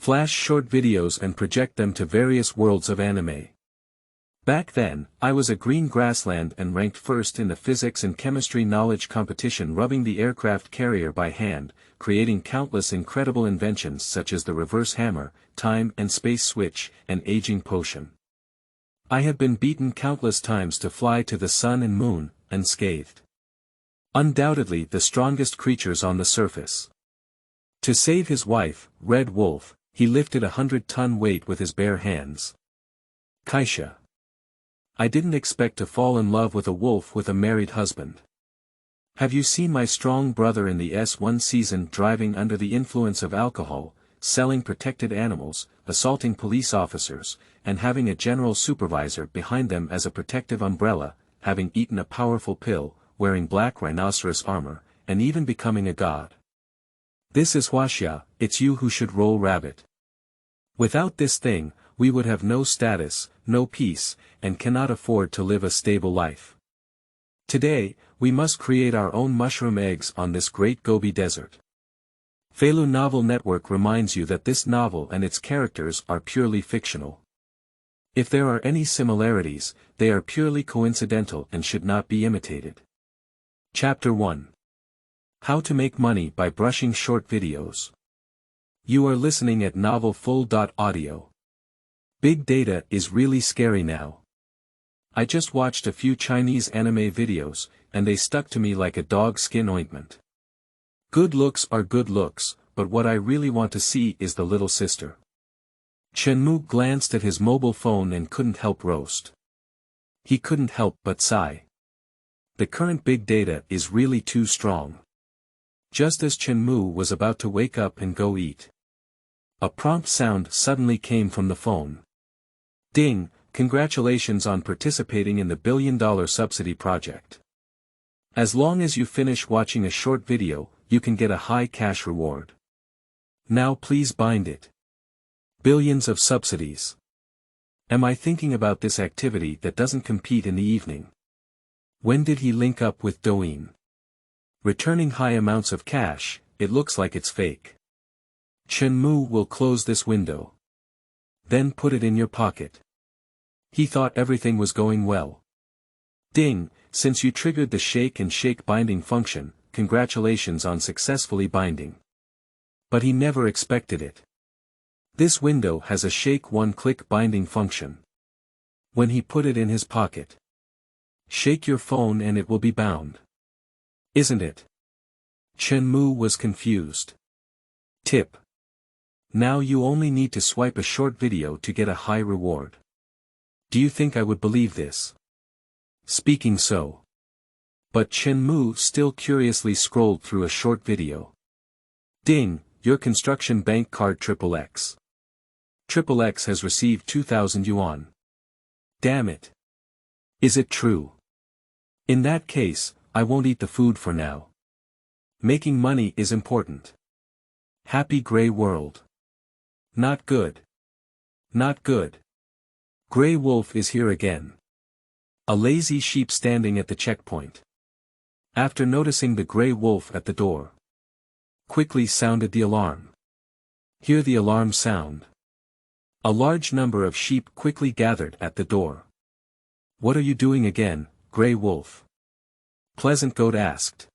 flash short videos and project them to various worlds of anime. Back then, I was a green Grassland and ranked first in the physics and chemistry knowledge competition, rubbing the aircraft carrier by hand, creating countless incredible inventions such as the reverse hammer, time and space switch, and aging potion. I have been beaten countless times to fly to the sun and moon, unscathed. Undoubtedly the strongest creatures on the surface. To save his wife, Red Wolf, he lifted 100-ton weight with his bare hands. Kaisha. I didn't expect to fall in love with a wolf with a married husband. Have you seen my strong brother in the S1 season driving under the influence of alcohol, selling protected animals, assaulting police officers, and having a general supervisor behind them as a protective umbrella, having eaten a powerful pill, wearing black rhinoceros armor, and even becoming a god? This is Huaxia, it's you who should rollRabbit. Without this thing, we would have no status, no peace, and cannot afford to live a stable life. Today, we must create our own mushroom eggs on this great Gobi Desert. Feilu Novel Network reminds you that this novel and its characters are purely fictional. If there are any similarities, they are purely coincidental and should not be imitated. Chapter 1. How to make money by brushing short videos. You are listening at novelfull.audio. Big data is really scary now. I just watched a few Chinese anime videos, and they stuck to me like a dog skin ointment. Good looks are good looks, but what I really want to see is the little sister. Chenmu glanced at his mobile phone and couldn't help roast. He couldn't help but sigh. The current big data is really too strong. Just as Chenmu was about to wake up and go eat, a prompt sound suddenly came from the phone. Ding, congratulations on participating in the billion-dollar subsidy project. As long as you finish watching a short video, you can get a high cash reward. Now please bind it. Billions of subsidies. Am I thinking about this activity that doesn't compete in the evening? When did he link up with Douyin? Returning high amounts of cash, it looks like it's fake. Chenmu will close this window. Then put it in your pocket. He thought everything was going well. Ding, since you triggered the shake and shake binding function, congratulations on successfully binding. But he never expected it. This window has a shake one-click binding function. When he put it in his pocket, shake your phone and it will be bound. Isn't it? Chenmu was confused. Tip. Now you only need to swipe a short video to get a high reward. Do you think I would believe this? Speaking so. But Chenmu still curiously scrolled through a short video. Ding, your construction bank card XXX. XXX has received 2,000 yuan. Damn it. Is it true? In that case, I won't eat the food for now. Making money is important. Happy Grey World. Not good. Not good. Grey Wolf is here again. A lazy sheep standing at the checkpoint. After noticing the Grey Wolf at the door, quickly sounded the alarm. Hear the alarm sound. A large number of sheep quickly gathered at the door. What are you doing again, Grey Wolf? Pleasant Goat asked.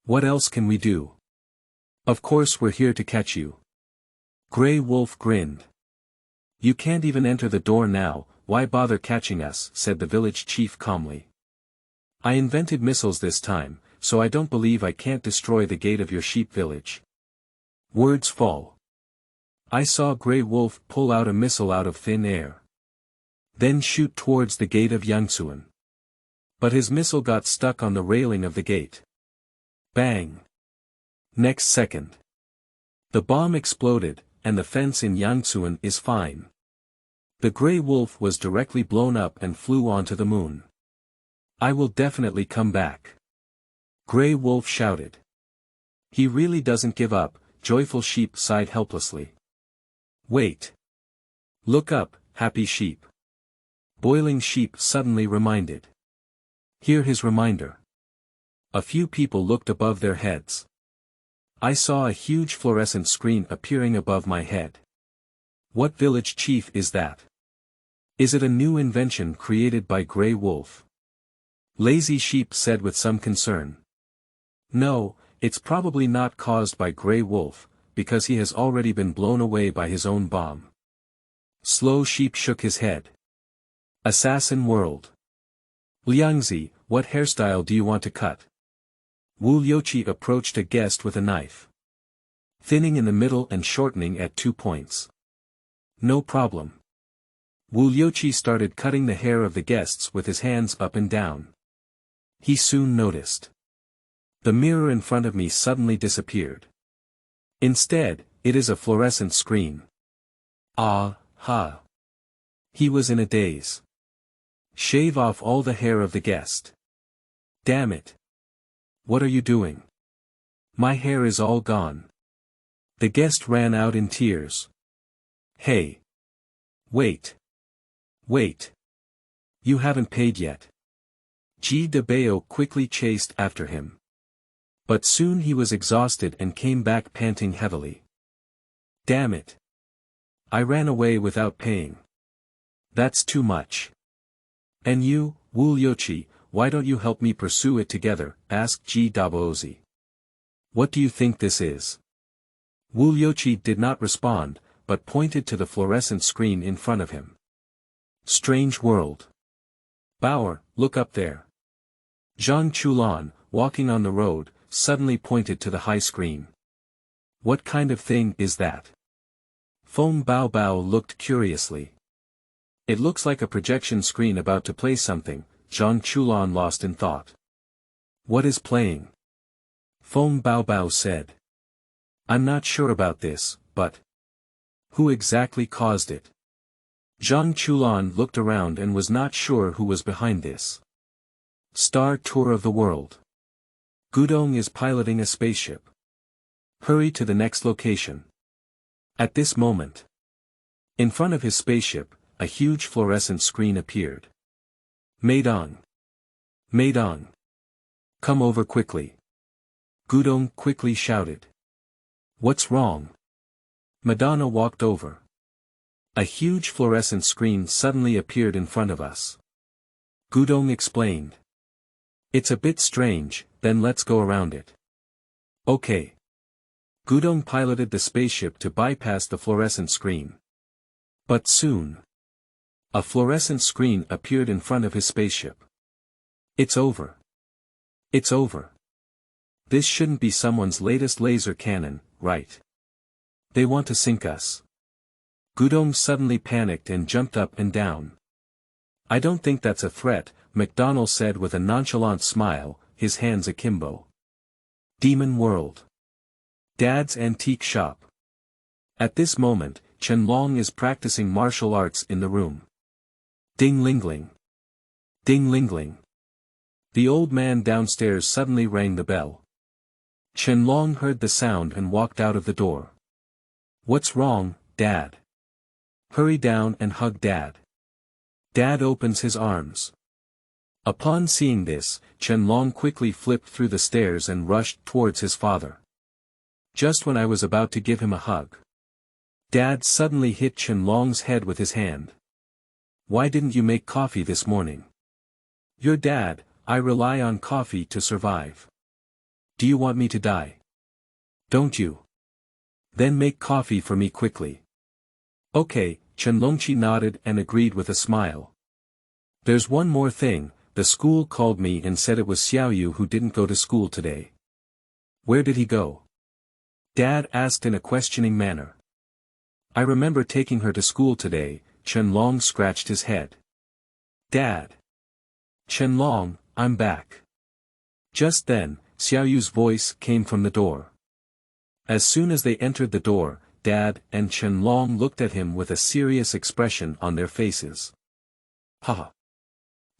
What else can we do? Of course we're here to catch you. Grey Wolf grinned. You can't even enter the door now, why bother catching us, said the village chief calmly. I invented missiles this time, so I don't believe I can't destroy the gate of your sheep village. Words fall. I saw Grey Wolf pull out a missile out of thin air. Then shoot towards the gate of Yangcun. But his missile got stuck on the railing of the gate. Bang! Next second, the bomb exploded, and the fence in Yangcun is fine. The Grey Wolf was directly blown up and flew onto the moon. I will definitely come back. Grey Wolf shouted. He really doesn't give up, Joyful Sheep sighed helplessly. Wait. Look up, Happy Sheep. Boiling Sheep suddenly reminded. Hear his reminder. A few people looked above their heads. I saw a huge fluorescent screen appearing above my head. What village chief is that? Is it a new invention created by Grey Wolf? Lazy Sheep said with some concern. No, it's probably not caused by Grey Wolf, because he has already been blown away by his own bomb. Slow Sheep shook his head. Assassin World. Liangzi, what hairstyle do you want to cut? Wu Liuqi approached a guest with a knife. Thinning in the middle and shortening at 2 points. No problem. Wu Liuqi started cutting the hair of the guests with his hands up and down. He soon noticed. The mirror in front of me suddenly disappeared. Instead, it is a fluorescent screen. Ah, ha. He was in a daze. Shave off all the hair of the guest. Damn it. What are you doing? My hair is all gone. The guest ran out in tears. Hey. Wait. Wait. You haven't paid yet. Ji de Bao quickly chased after him. But soon he was exhausted and came back panting heavily. Damn it. I ran away without paying. That's too much. And you, Wu Liuqi, why don't you help me pursue it together? Asked Ji Dabaozi. What do you think this is? Wu Liuqi did not respond, but pointed to the fluorescent screen in front of him. Strange world. Bauer, look up there. Zhang Chulan, walking on the road, suddenly pointed to the high screen. What kind of thing is that? Feng Bao Bao looked curiously. It looks like a projection screen about to play something. Zhang Chulan lost in thought. What is playing? Feng Bao Bao said. I'm not sure about this, but... Who exactly caused it? Zhang Chulan looked around and was not sure who was behind this. Star Tour of the World. Gudong is piloting a spaceship. Hurry to the next location. At this moment. In front of his spaceship, a huge fluorescent screen appeared. Meidong. Meidong. Come over quickly. Gudong quickly shouted. What's wrong? Madonna walked over. A huge fluorescent screen suddenly appeared in front of us. Gudong explained. It's a bit strange, then let's go around it. Okay. Gudong piloted the spaceship to bypass the fluorescent screen. But soon. A fluorescent screen appeared in front of his spaceship. It's over. It's over. This shouldn't be someone's latest laser cannon, right? They want to sink us. Gudong suddenly panicked and jumped up and down. I don't think that's a threat, McDonald said with a nonchalant smile, his hands akimbo. Demon World. Dad's Antique Shop. At this moment, Chen Long is practicing martial arts in the room. Ding Lingling. Ding Lingling. The old man downstairs suddenly rang the bell. Chen Long heard the sound and walked out of the door. What's wrong, Dad? Hurry down and hug Dad. Dad opens his arms. Upon seeing this, Chen Long quickly flipped through the stairs and rushed towards his father. Just when I was about to give him a hug. Dad suddenly hit Chen Long's head with his hand. Why didn't you make coffee this morning? Your dad, I rely on coffee to survive. Do you want me to die? Don't you? Then make coffee for me quickly. Okay, Chen Longqi nodded and agreed with a smile. There's one more thing, the school called me and said it was Xiaoyu who didn't go to school today. Where did he go? Dad asked in a questioning manner. I remember taking her to school today. Chen Long scratched his head. Dad. Chen Long, I'm back. Just then, Xiaoyu's voice came from the door. As soon as they entered the door, Dad and Chen Long looked at him with a serious expression on their faces. Haha.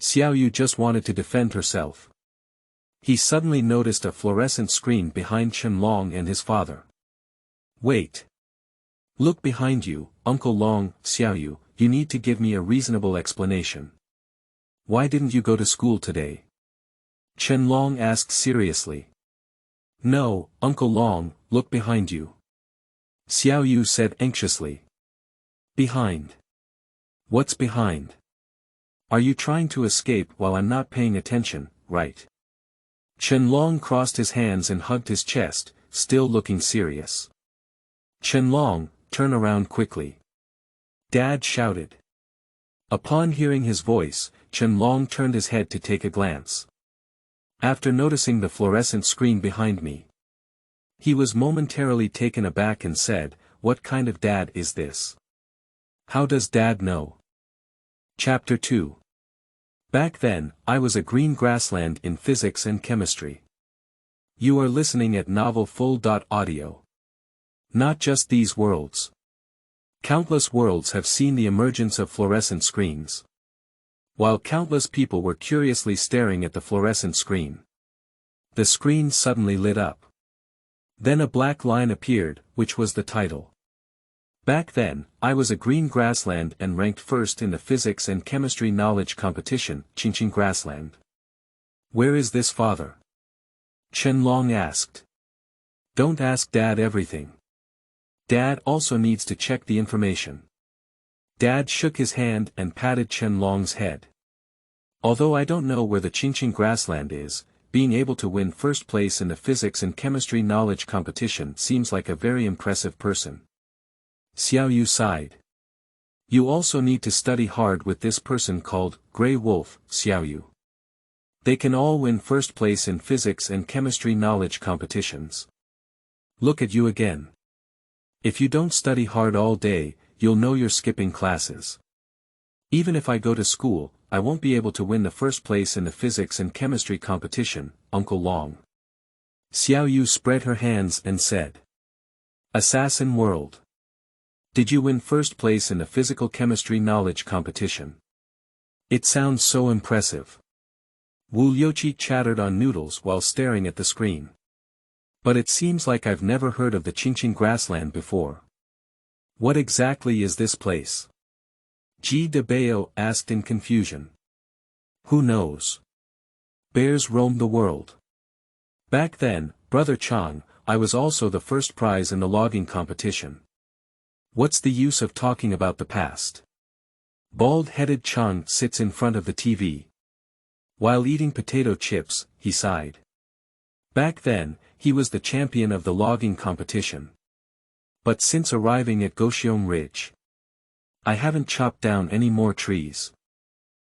Xiaoyu just wanted to defend herself. He suddenly noticed a fluorescent screen behind Chen Long and his father. Wait. Look behind you, Uncle Long. Xiaoyu, you need to give me a reasonable explanation. Why didn't you go to school today? Chen Long asked seriously. No, Uncle Long, look behind you. Xiaoyu said anxiously. Behind. What's behind? Are you trying to escape while I'm not paying attention, right? Qianlong crossed his hands and hugged his chest, still looking serious. Qianlong, turn around quickly. Dad shouted. Upon hearing his voice, Qianlong turned his head to take a glance. After noticing the fluorescent screen behind me, he was momentarily taken aback and said, "What kind of dad is this? How does Dad know?" Chapter 2. Back then, I was a green grassland in physics and chemistry. You are listening at Novel Full.audio. Not just these worlds. Countless worlds have seen the emergence of fluorescent screens. While countless people were curiously staring at the fluorescent screen, the screen suddenly lit up. Then a black line appeared, which was the title. Back then, I was a green grassland and ranked first in the physics and chemistry knowledge competition, Qingqing Grassland. Where is this father? Qianlong asked. Don't ask Dad everything. Dad also needs to check the information. Dad shook his hand and patted Qianlong's head. Although I don't know where the Qingqing Grassland is, being able to win first place in the physics and chemistry knowledge competition seems like a very impressive person. Xiaoyu sighed. You also need to study hard with this person called Grey Wolf, Xiaoyu. They can all win first place in physics and chemistry knowledge competitions. Look at you again. If you don't study hard all day, you'll know you're skipping classes. Even if I go to school, I won't be able to win the first place in the physics and chemistry competition, Uncle Long. Xiaoyu spread her hands and said. Assassin World. Did you win first place in the physical chemistry knowledge competition? It sounds so impressive. Wu Youqi chattered on noodles while staring at the screen. But it seems like I've never heard of the Qingqing Grassland before. What exactly is this place? Ji de Bao asked in confusion. Who knows? Bears roam the world. Back then, Brother Chang, I was also the first prize in the logging competition. What's the use of talking about the past? Bald-headed Chang sits in front of the TV. While eating potato chips, he sighed. Back then, he was the champion of the logging competition. But since arriving at Goxiong Ridge, I haven't chopped down any more trees.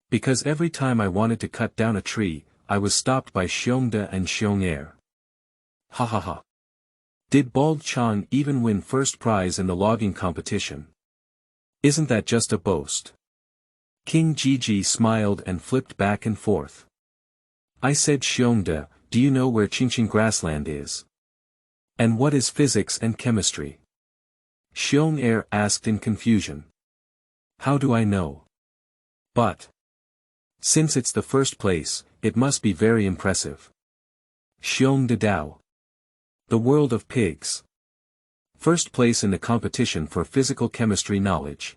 Because every time I wanted to cut down a tree, I was stopped by Xiongde and Xiong'er. Ha ha ha. Did Bald Chang even win first prize in the logging competition? Isn't that just a boast? King Jiji smiled and flipped back and forth. I said Xiongde, do you know where Qingqing Grassland is? And what is physics and chemistry? Xiong'er asked in confusion. How do I know? But since it's the first place, it must be very impressive. Xiongde Dao. The world of pigs. First place in the competition for physical chemistry knowledge.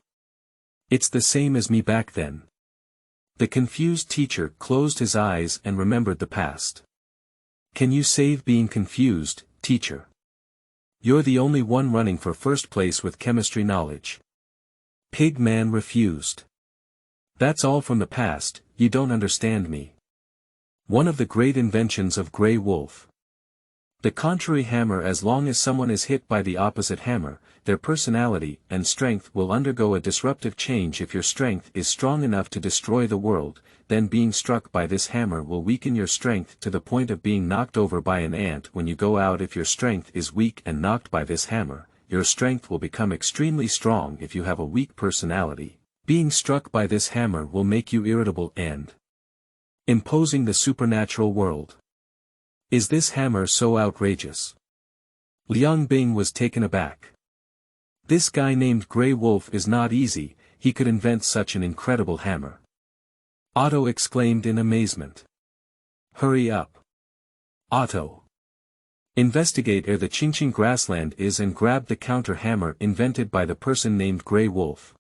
It's the same as me back then. The confused teacher closed his eyes and remembered the past. Can you save being confused, teacher? You're the only one running for first place with chemistry knowledge. Pig Man refused. That's all from the past, you don't understand me. One of the great inventions of Grey Wolf. The contrary hammer. As long as someone is hit by the opposite hammer, their personality and strength will undergo a disruptive change. If your strength is strong enough to destroy the world, then being struck by this hammer will weaken your strength to the point of being knocked over by an ant when you go out. If your strength is weak and knocked by this hammer, your strength will become extremely strong. If you have a weak personality, being struck by this hammer will make you irritable and imposing the supernatural world. Is this hammer so outrageous? Liang Bing was taken aback. This guy named Grey Wolf is not easy, he could invent such an incredible hammer. Otto exclaimed in amazement. Hurry up. Otto. Investigate where the Qingqing Grassland is and grab the counter hammer invented by the person named Grey Wolf.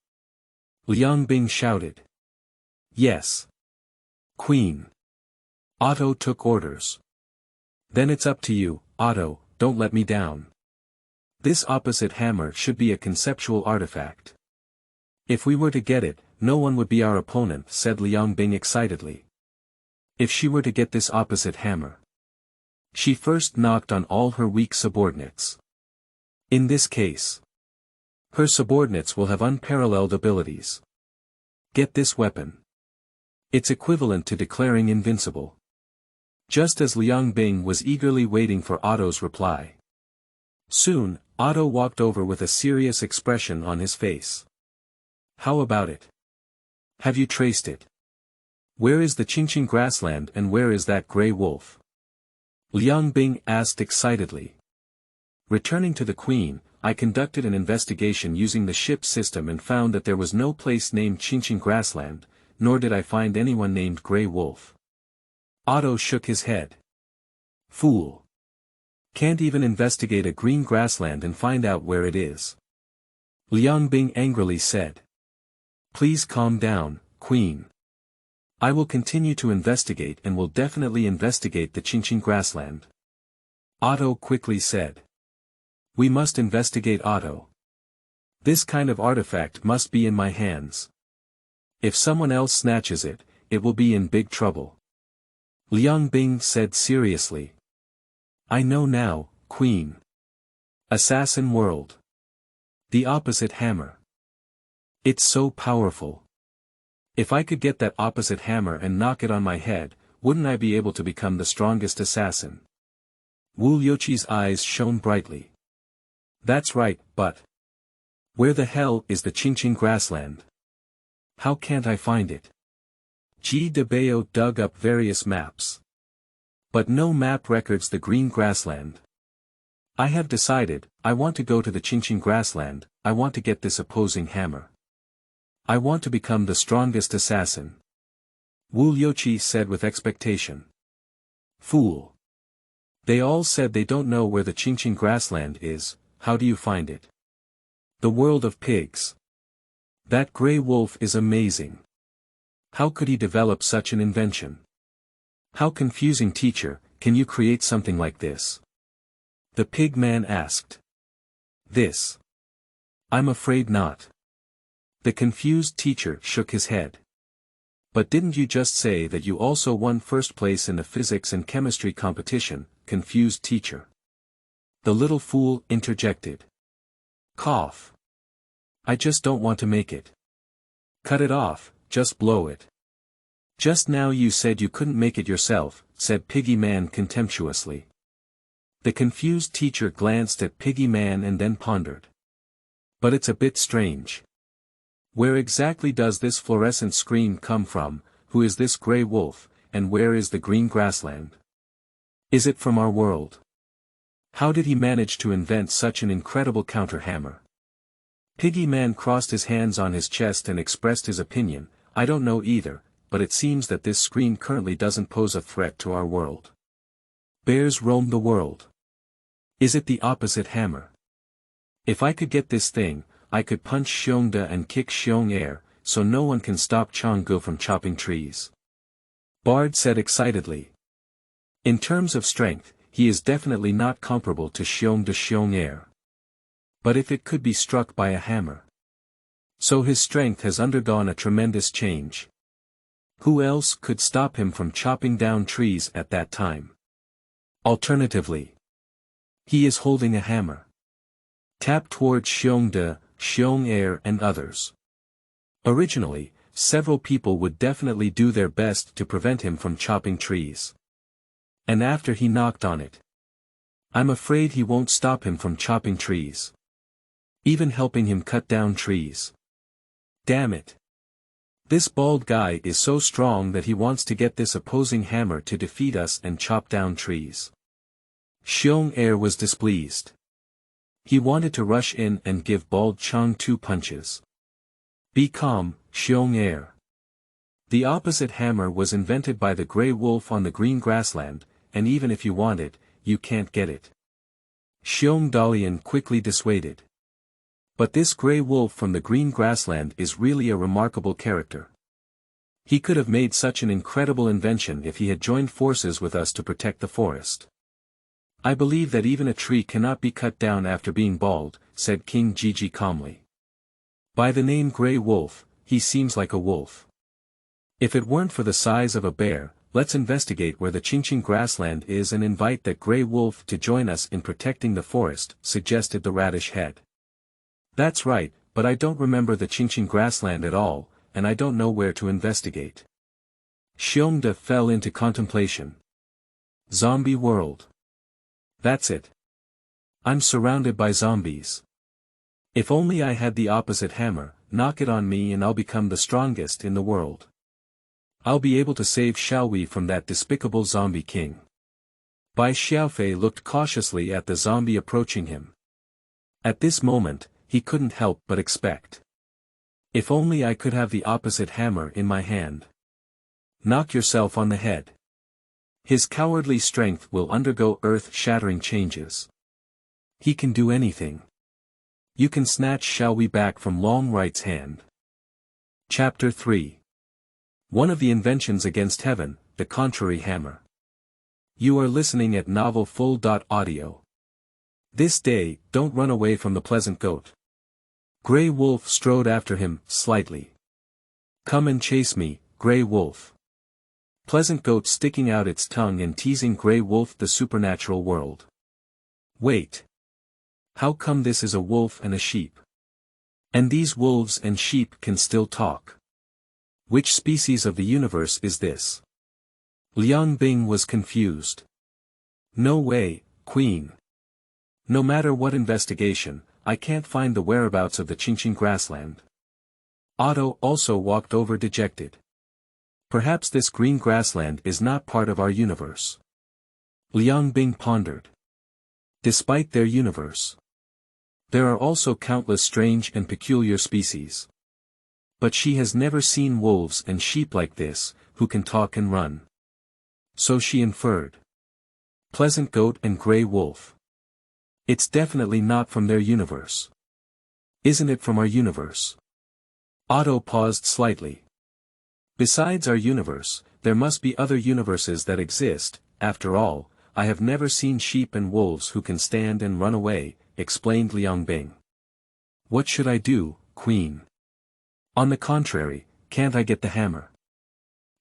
Liang Bing shouted. Yes. Queen. Otto took orders. Then it's up to you, Otto, don't let me down. This opposite hammer should be a conceptual artifact. If we were to get it, no one would be our opponent, said Liang Bing excitedly. If she were to get this opposite hammer. She first knocked on all her weak subordinates. In this case, her subordinates will have unparalleled abilities. Get this weapon. It's equivalent to declaring invincible. Just as Liang Bing was eagerly waiting for Otto's reply. Soon, Otto walked over with a serious expression on his face. How about it? Have you traced it? Where is the Qingqing grassland and where is that gray wolf? Liang Bing asked excitedly. Returning to the Queen, I conducted an investigation using the ship system and found that there was no place named Qingqing grassland, nor did I find anyone named Grey Wolf. Otto shook his head. Fool. Can't even investigate a green grassland and find out where it is. Liang Bing angrily said. Please calm down, Queen. I will continue to investigate and will definitely investigate the Qingqing grassland. Otto quickly said. We must investigate, Otto. This kind of artifact must be in my hands. If someone else snatches it, it will be in big trouble. Liang Bing said seriously. I know now, Queen. Assassin world. The opposite hammer. It's so powerful. If I could get that opposite hammer and knock it on my head, wouldn't I be able to become the strongest assassin? Wu Youqi's eyes shone brightly. That's right, but where the hell is the Qingqing grassland? How can't I find it? Ji Debao dug up various maps. But no map records the green grassland. I have decided, I want to go to the Qingqing grassland, I want to get this opposing hammer. I want to become the strongest assassin. Wu Youqi said with expectation. Fool. They all said they don't know where the Qingqing grassland is. How do you find it? The world of pigs. That gray wolf is amazing. How could he develop such an invention? How confusing, teacher, can you create something like this? The pig man asked. This. I'm afraid not. The confused teacher shook his head. But didn't you just say that you also won first place in the physics and chemistry competition, confused teacher? The little fool interjected. Cough. I just don't want to make it. Cut it off, just blow it. Just now you said you couldn't make it yourself, said Piggy Man contemptuously. The confused teacher glanced at Piggy Man and then pondered. But it's a bit strange. Where exactly does this fluorescent screen come from, who is this gray wolf, and where is the green grassland? Is it from our world? How did he manage to invent such an incredible counterhammer? Piggy Man crossed his hands on his chest and expressed his opinion, I don't know either, but it seems that this screen currently doesn't pose a threat to our world. Bears roam the world. Is it the opposite hammer? If I could get this thing, I could punch Xiongde and kick Xiong Air, so no one can stop Changgu from chopping trees. Bard said excitedly. In terms of strength, he is definitely not comparable to Xiongde Xiong Air. But if it could be struck by a hammer. So his strength has undergone a tremendous change. Who else could stop him from chopping down trees at that time? Alternatively, he is holding a hammer. Tap towards Xiongde, Xiong Air and others. Originally, several people would definitely do their best to prevent him from chopping trees. And after he knocked on it, I'm afraid he won't stop him from chopping trees. Even helping him cut down trees. Damn it. This bald guy is so strong that he wants to get this opposing hammer to defeat us and chop down trees. Xiong Air was displeased. He wanted to rush in and give Bald Chang 2 punches. Be calm, Xiong Air. The opposite hammer was invented by the gray wolf on the green grassland, and even if you want it, you can't get it. Xiong Dalian quickly dissuaded. But this gray wolf from the green grassland is really a remarkable character. He could have made such an incredible invention if he had joined forces with us to protect the forest. I believe that even a tree cannot be cut down after being bald, said King Jiji calmly. By the name Grey Wolf, he seems like a wolf. If it weren't for the size of a bear, let's investigate where the Qingqing grassland is and invite that Grey Wolf to join us in protecting the forest, suggested the radish head. That's right, but I don't remember the Qingqing grassland at all, and I don't know where to investigate. Xiongde fell into contemplation. Zombie world. That's it. I'm surrounded by zombies. If only I had the opposite hammer, knock it on me and I'll become the strongest in the world. I'll be able to save Xiaowei from that despicable zombie king. Bai Xiaofei looked cautiously at the zombie approaching him. At this moment, he couldn't help but expect. If only I could have the opposite hammer in my hand. Knock yourself on the head. His cowardly strength will undergo earth-shattering changes. He can do anything. You can snatch Xiaowei back from Long Right's hand. Chapter 3. One of the inventions against heaven, the contrary hammer. You are listening at novelfull.audio. This day, don't run away from the pleasant goat. Grey Wolf strode after him, slightly. Come and chase me, Grey Wolf. Pleasant Goat sticking out its tongue and teasing Grey Wolf the supernatural world. Wait. How come this is a wolf and a sheep? And these wolves and sheep can still talk? Which species of the universe is this? Liang Bing was confused. No way, Queen. No matter what investigation, I can't find the whereabouts of the Qingqing grassland. Otto also walked over dejected. Perhaps this green grassland is not part of our universe. Liang Bing pondered. Despite their universe, there are also countless strange and peculiar species. But she has never seen wolves and sheep like this, who can talk and run. So she inferred. Pleasant Goat and Grey Wolf. It's definitely not from their universe. Isn't it from our universe? Otto paused slightly. Besides our universe, there must be other universes that exist. After all, I have never seen sheep and wolves who can stand and run away, explained Liang Bing. What should I do, Queen? On the contrary, can't I get the hammer?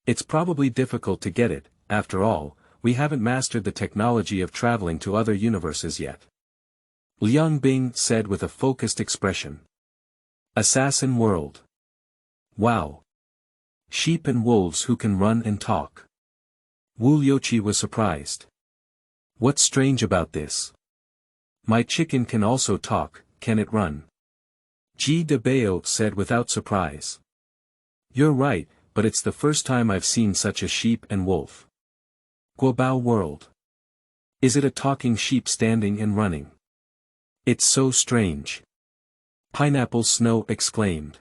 It's probably difficult to get it, after all, we haven't mastered the technology of traveling to other universes yet. Liang Bing said with a focused expression. Assassin world. Wow. Sheep and wolves who can run and talk. Wu Liuqi was surprised. What's strange about this? My chicken can also talk, can it run? Ji de Bao said without surprise. You're right, but it's the first time I've seen such a sheep and wolf. Guobao world. Is it a talking sheep standing and running? It's so strange. Pineapple Snow exclaimed.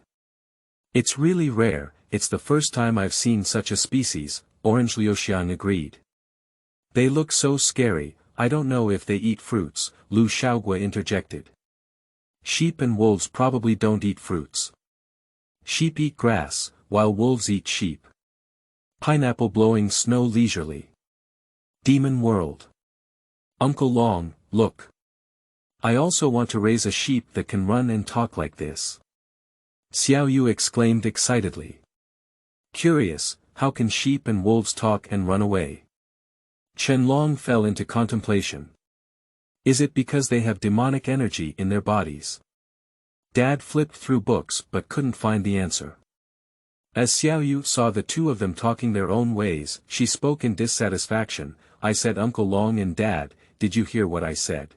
It's really rare, it's the first time I've seen such a species, Orange Liuxiang agreed. They look so scary, I don't know if they eat fruits, Lu Xiaogui interjected. Sheep and wolves probably don't eat fruits. Sheep eat grass, while wolves eat sheep. Pineapple blowing snow leisurely. Demon world. Uncle Long, look. I also want to raise a sheep that can run and talk like this. Xiao Yu exclaimed excitedly. Curious, how can sheep and wolves talk and run away? Chen Long fell into contemplation. Is it because they have demonic energy in their bodies? Dad flipped through books but couldn't find the answer. As Xiao Yu saw the two of them talking their own ways, she spoke in dissatisfaction. I said, Uncle Long and Dad, did you hear what I said?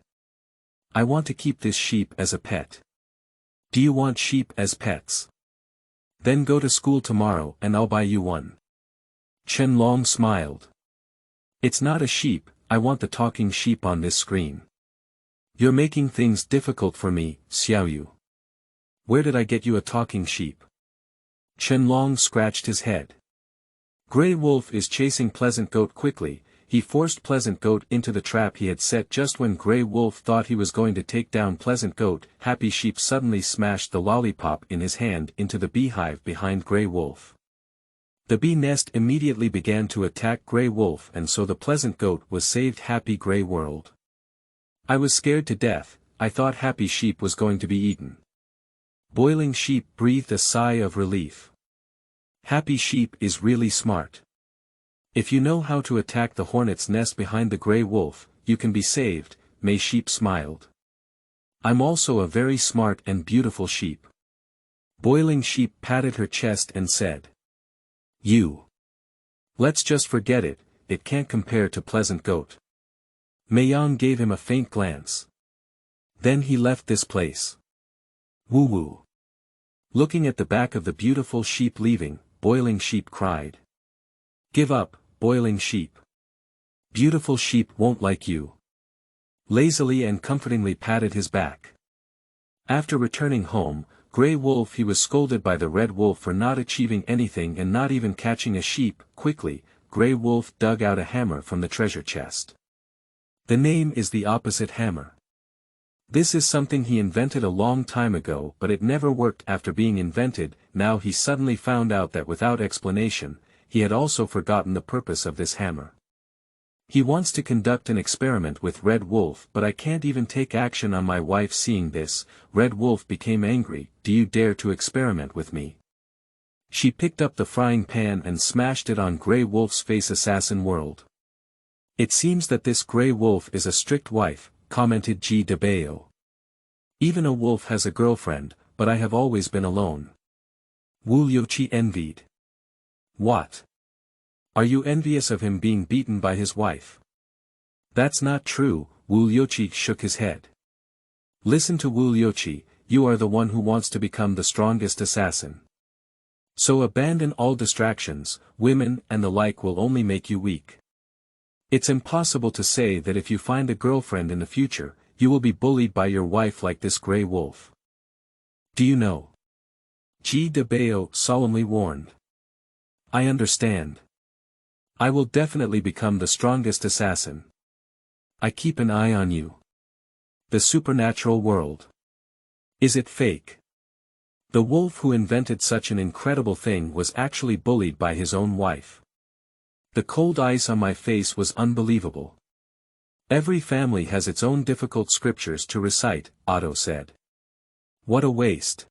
I want to keep this sheep as a pet. Do you want sheep as pets? Then go to school tomorrow and I'll buy you one. Chen Long smiled. It's not a sheep, I want the talking sheep on this screen. You're making things difficult for me, Xiao Yu. Where did I get you a talking sheep? Chen Long scratched his head. Grey Wolf is chasing Pleasant Goat quickly. He forced Pleasant Goat into the trap he had set just when Grey Wolf thought he was going to take down Pleasant Goat. Happy Sheep suddenly smashed the lollipop in his hand into the beehive behind Grey Wolf. The bee nest immediately began to attack Grey Wolf and so the Pleasant Goat was saved. Happy Grey World. I was scared to death, I thought Happy Sheep was going to be eaten. Boiling Sheep breathed a sigh of relief. Happy Sheep is really smart. If you know how to attack the hornet's nest behind the gray wolf, you can be saved, May Sheep smiled. I'm also a very smart and beautiful sheep. Boiling Sheep patted her chest and said. Let's just forget it, it can't compare to Pleasant Goat. Mayon gave him a faint glance. Then he left this place. Woo-woo. Looking at the back of the beautiful sheep leaving, Boiling Sheep cried. Give up, Boiling Sheep. Beautiful sheep won't like you. Lazily and comfortingly patted his back. After returning home, Grey Wolf he was scolded by the Red Wolf for not achieving anything and not even catching a sheep. Quickly, Grey Wolf dug out a hammer from the treasure chest. The name is the opposite hammer. This is something he invented a long time ago, but it never worked after being invented. Now he suddenly found out that without explanation, he had also forgotten the purpose of this hammer. He wants to conduct an experiment with Red Wolf, but I can't even take action on my wife. Seeing this, Red Wolf became angry. Do you dare to experiment with me? She picked up the frying pan and smashed it on Grey Wolf's face. Assassin world. It seems that this Grey Wolf is a strict wife, commented G. de Bayo. Even a wolf has a girlfriend, but I have always been alone. Wu Liuqi envied. What? Are you envious of him being beaten by his wife? That's not true, Wu Liuqi shook his head. Listen to Wu Liuqi, you are the one who wants to become the strongest assassin. So abandon all distractions, women and the like will only make you weak. It's impossible to say that if you find a girlfriend in the future, you will be bullied by your wife like this Grey Wolf. Do you know? G. de Bayo solemnly warned. I understand. I will definitely become the strongest assassin. I keep an eye on you. The supernatural world. Is it fake? The wolf who invented such an incredible thing was actually bullied by his own wife. The cold ice on my face was unbelievable. Every family has its own difficult scriptures to recite, Otto said. What a waste.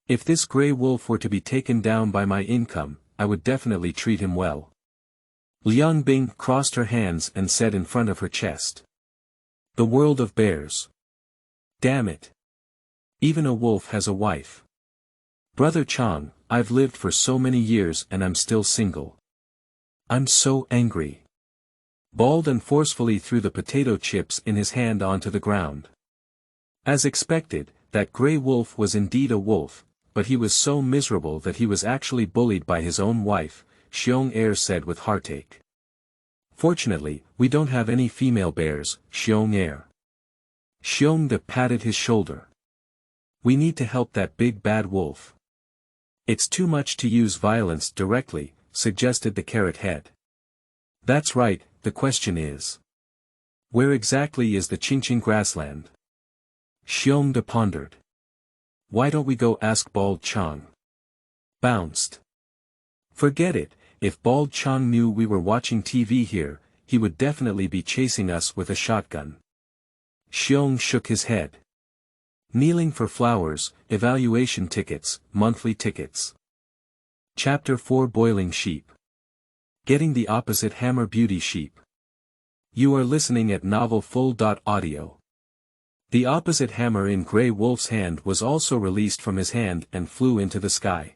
If this Grey Wolf were to be taken down by my income, I would definitely treat him well. Liang Bing crossed her hands and said in front of her chest. The world of bears. Damn it. Even a wolf has a wife. Brother Chang, I've lived for so many years and I'm still single. I'm so angry. Bald and forcefully threw the potato chips in his hand onto the ground. As expected, that Grey Wolf was indeed a wolf, but he was so miserable that he was actually bullied by his own wife, Xiong Er said with heartache. Fortunately, we don't have any female bears, Xiong Er. Xiong De patted his shoulder. We need to help that big bad wolf. It's too much to use violence directly, suggested the carrot head. That's right, the question is. Where exactly is the Qingqing grassland? Xiong De pondered. Why don't we go ask Bald Chang? Bounced. Forget it. If Bald Chang knew we were watching TV here, he would definitely be chasing us with a shotgun. Xiong shook his head. Kneeling for flowers, evaluation tickets, monthly tickets. Chapter 4 Boiling Sheep. Getting the opposite hammer beauty sheep. You are listening at novelfull.audio. The opposite hammer in Grey Wolf's hand was also released from his hand and flew into the sky.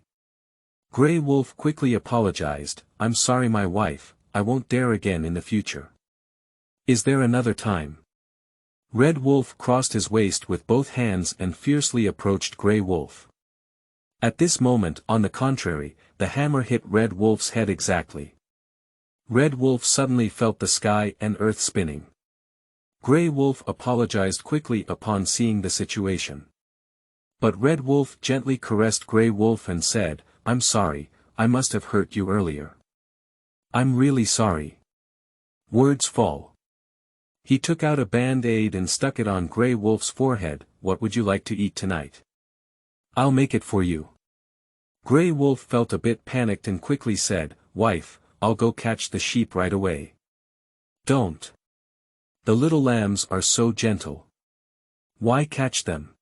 Grey Wolf quickly apologized, I'm sorry my wife, I won't dare again in the future. Is there another time? Red Wolf crossed his waist with both hands and fiercely approached Grey Wolf. At this moment, on the contrary, the hammer hit Red Wolf's head exactly. Red Wolf suddenly felt the sky and earth spinning. Grey Wolf apologized quickly upon seeing the situation. But Red Wolf gently caressed Grey Wolf and said, I'm sorry, I must have hurt you earlier. I'm really sorry. Words fall. He took out a band-aid and stuck it on Grey Wolf's forehead. What would you like to eat tonight? I'll make it for you. Grey Wolf felt a bit panicked and quickly said, Wife, I'll go catch the sheep right away. Don't. The little lambs are so gentle. Why catch them?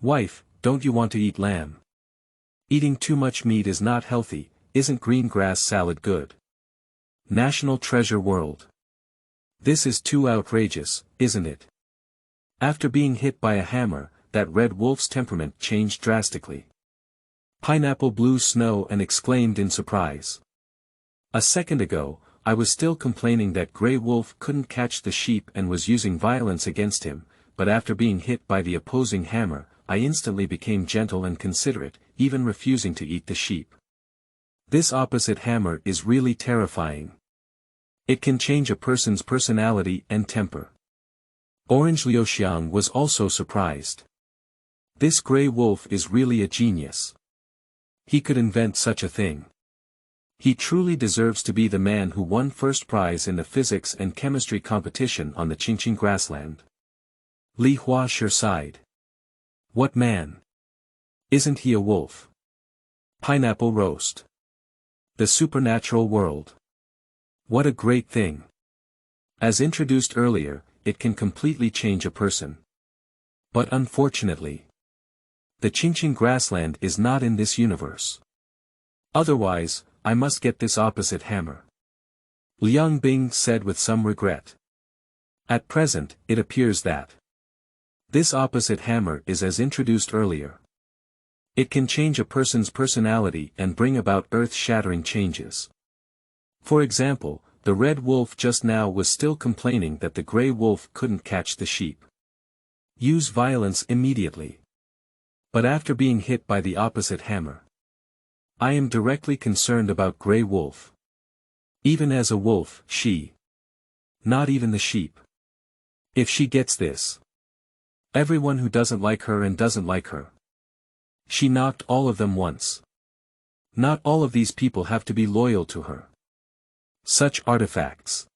Wife, don't you want to eat lamb? Eating too much meat is not healthy, isn't green grass salad good? National Treasure World. This is too outrageous, isn't it? After being hit by a hammer, that red wolf's temperament changed drastically. Pineapple blew snow and exclaimed in surprise. A second ago, I was still complaining that Grey Wolf couldn't catch the sheep and was using violence against him, but after being hit by the opposing hammer, I instantly became gentle and considerate, even refusing to eat the sheep. This opposite hammer is really terrifying. It can change a person's personality and temper. Orange Liuxiang was also surprised. This Grey Wolf is really a genius. He could invent such a thing. He truly deserves to be the man who won first prize in the physics and chemistry competition on the Qingqing Grassland. Li Huaxia sighed. What man? Isn't he a wolf? Pineapple roast. The supernatural world. What a great thing. As introduced earlier, it can completely change a person. But unfortunately, the Qingqing Grassland is not in this universe. Otherwise, I must get this opposite hammer. Liang Bing said with some regret. At present, it appears that this opposite hammer is as introduced earlier. It can change a person's personality and bring about earth-shattering changes. For example, the red wolf just now was still complaining that the grey wolf couldn't catch the sheep. Use violence immediately. But after being hit by the opposite hammer, I am directly concerned about Grey Wolf. Even as a wolf, not even the sheep. If she gets this, everyone who doesn't like her and doesn't like her. She knocked all of them once. Not all of these people have to be loyal to her. Such artifacts.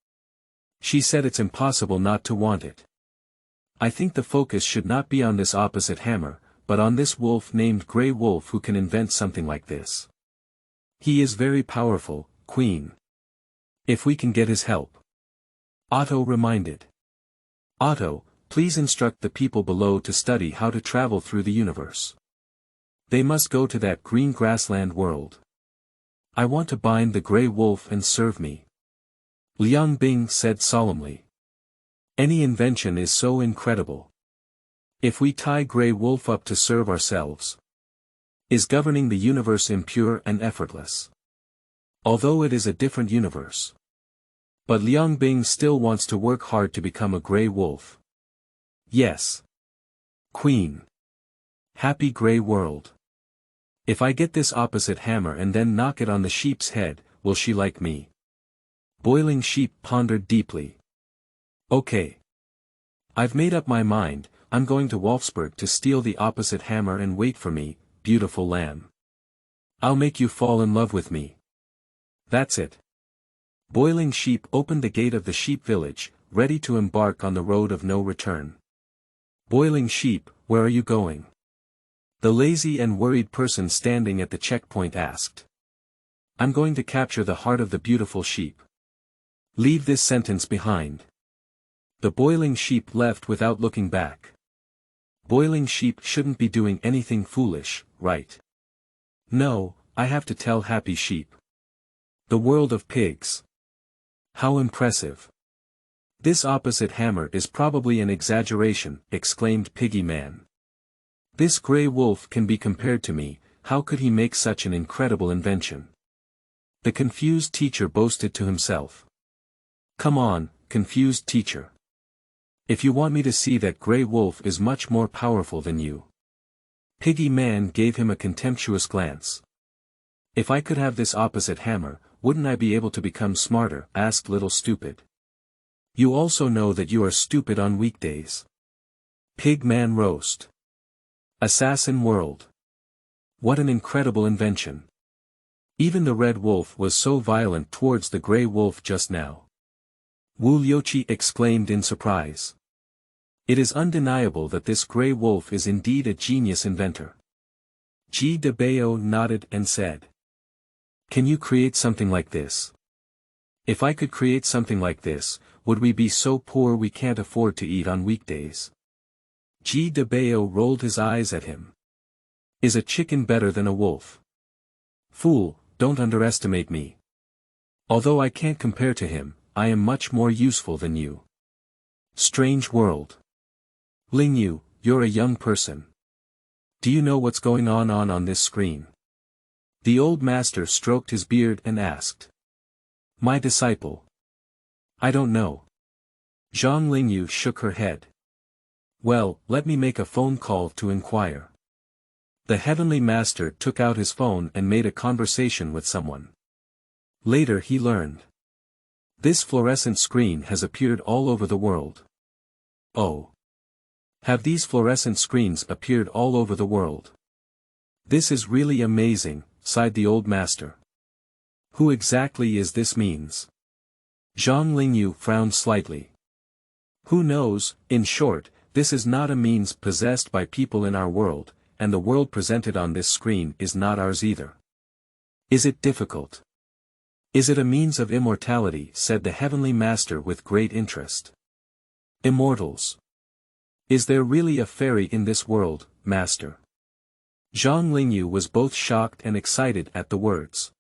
She said it's impossible not to want it. I think the focus should not be on this opposite hammer, but on this wolf named Grey Wolf who can invent something like this. He is very powerful, Queen. If we can get his help. Otto reminded. Otto, please instruct the people below to study how to travel through the universe. They must go to that green grassland world. I want to bind the Grey Wolf and serve me. Liang Bing said solemnly. Any invention is so incredible. If we tie Grey Wolf up to serve ourselves, is governing the universe impure and effortless? Although it is a different universe. But Liang Bing still wants to work hard to become a Grey Wolf. Yes. Queen. Happy Grey World. If I get this opposite hammer and then knock it on the sheep's head, will she like me? Boiling Sheep pondered deeply. Okay. I've made up my mind, I'm going to Wolfsburg to steal the opposite hammer and wait for me, beautiful lamb. I'll make you fall in love with me. That's it. Boiling Sheep opened the gate of the sheep village, ready to embark on the road of no return. Boiling Sheep, where are you going? The lazy and worried person standing at the checkpoint asked. I'm going to capture the heart of the beautiful sheep. Leave this sentence behind. The Boiling Sheep left without looking back. Boiling Sheep shouldn't be doing anything foolish, right? No, I have to tell Happy Sheep. The world of pigs. How impressive. This opposite hammer is probably an exaggeration, exclaimed Piggy Man. This Grey Wolf can be compared to me, how could he make such an incredible invention? The confused teacher boasted to himself. Come on, confused teacher. If you want me to see that Grey Wolf is much more powerful than you. Piggy Man gave him a contemptuous glance. If I could have this opposite hammer, wouldn't I be able to become smarter? Asked Little Stupid. You also know that you are stupid on weekdays. Pig Man roast. Assassin World. What an incredible invention. Even the Red Wolf was so violent towards the Grey Wolf just now. Wu Liuqi exclaimed in surprise. It is undeniable that this Grey Wolf is indeed a genius inventor. Ji de Bao nodded and said. Can you create something like this? If I could create something like this, would we be so poor we can't afford to eat on weekdays? Ji de Bao rolled his eyes at him. Is a chicken better than a wolf? Fool, don't underestimate me. Although I can't compare to him, I am much more useful than you. Strange world. Lingyu, you're a young person. Do you know what's going on this screen? The old master stroked his beard and asked. My disciple. I don't know. Zhang Lingyu shook her head. Well, let me make a phone call to inquire. The heavenly master took out his phone and made a conversation with someone. Later he learned. This fluorescent screen has appeared all over the world. Oh. Have these fluorescent screens appeared all over the world? This is really amazing, sighed the old master. Who exactly is this means? Zhang Lingyu frowned slightly. Who knows, in short, this is not a means possessed by people in our world, and the world presented on this screen is not ours either. Is it difficult? Is it a means of immortality? Said the heavenly master with great interest. Immortals. Is there really a fairy in this world, master? Zhang Lingyu was both shocked and excited at the words.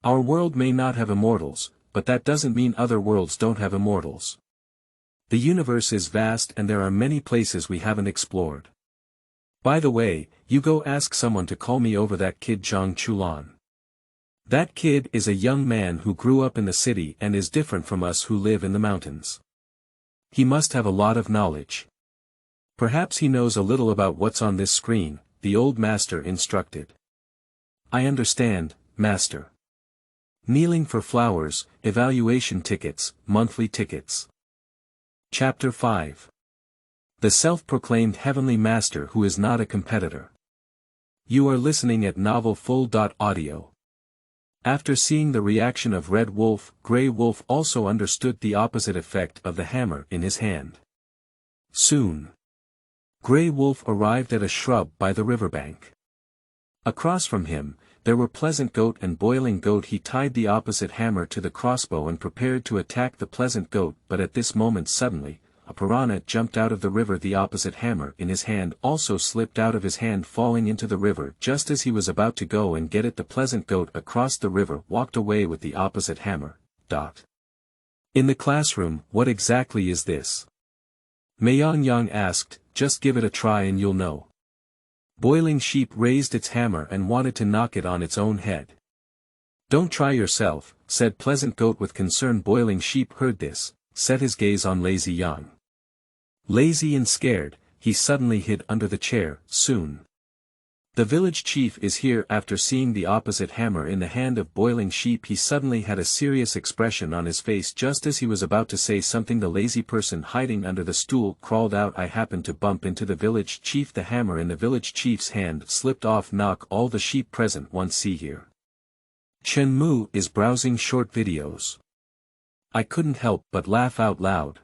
Our world may not have immortals, but that doesn't mean other worlds don't have immortals. The universe is vast and there are many places we haven't explored. By the way, you go ask someone to call me over that kid Zhang Chulan. That kid is a young man who grew up in the city and is different from us who live in the mountains. He must have a lot of knowledge. Perhaps he knows a little about what's on this screen, the old master instructed. I understand, master. Kneeling for flowers, evaluation tickets, monthly tickets. Chapter 5. The self-proclaimed heavenly master who is not a competitor. You are listening at novelfull.audio. After seeing the reaction of Red Wolf, Grey Wolf also understood the opposite effect of the hammer in his hand. Soon. Grey Wolf arrived at a shrub by the riverbank. Across from him, there were Pleasant Goat and Boiling Goat. He tied the opposite hammer to the crossbow and prepared to attack the Pleasant Goat, but at this moment suddenly, a piranha jumped out of the river. The opposite hammer in his hand also slipped out of his hand, falling into the river. Just as he was about to go and get it, the Pleasant Goat across the river walked away with the opposite hammer. In the classroom, what exactly is this? Mayan Yang asked. Just give it a try and you'll know. Boiling Sheep raised its hammer and wanted to knock it on its own head. Don't try yourself, said Pleasant Goat with concern. Boiling Sheep heard this, set his gaze on Lazy Yang. Lazy and scared, he suddenly hid under the chair. Soon. The village chief is here. After seeing the opposite hammer in the hand of Boiling Sheep, he suddenly had a serious expression on his face. Just as he was about to say something, the lazy person hiding under the stool crawled out. I happened to bump into the village chief. The hammer in the village chief's hand slipped off. Knock all the sheep present once. See here. Chen Mu is browsing short videos. I couldn't help but laugh out loud.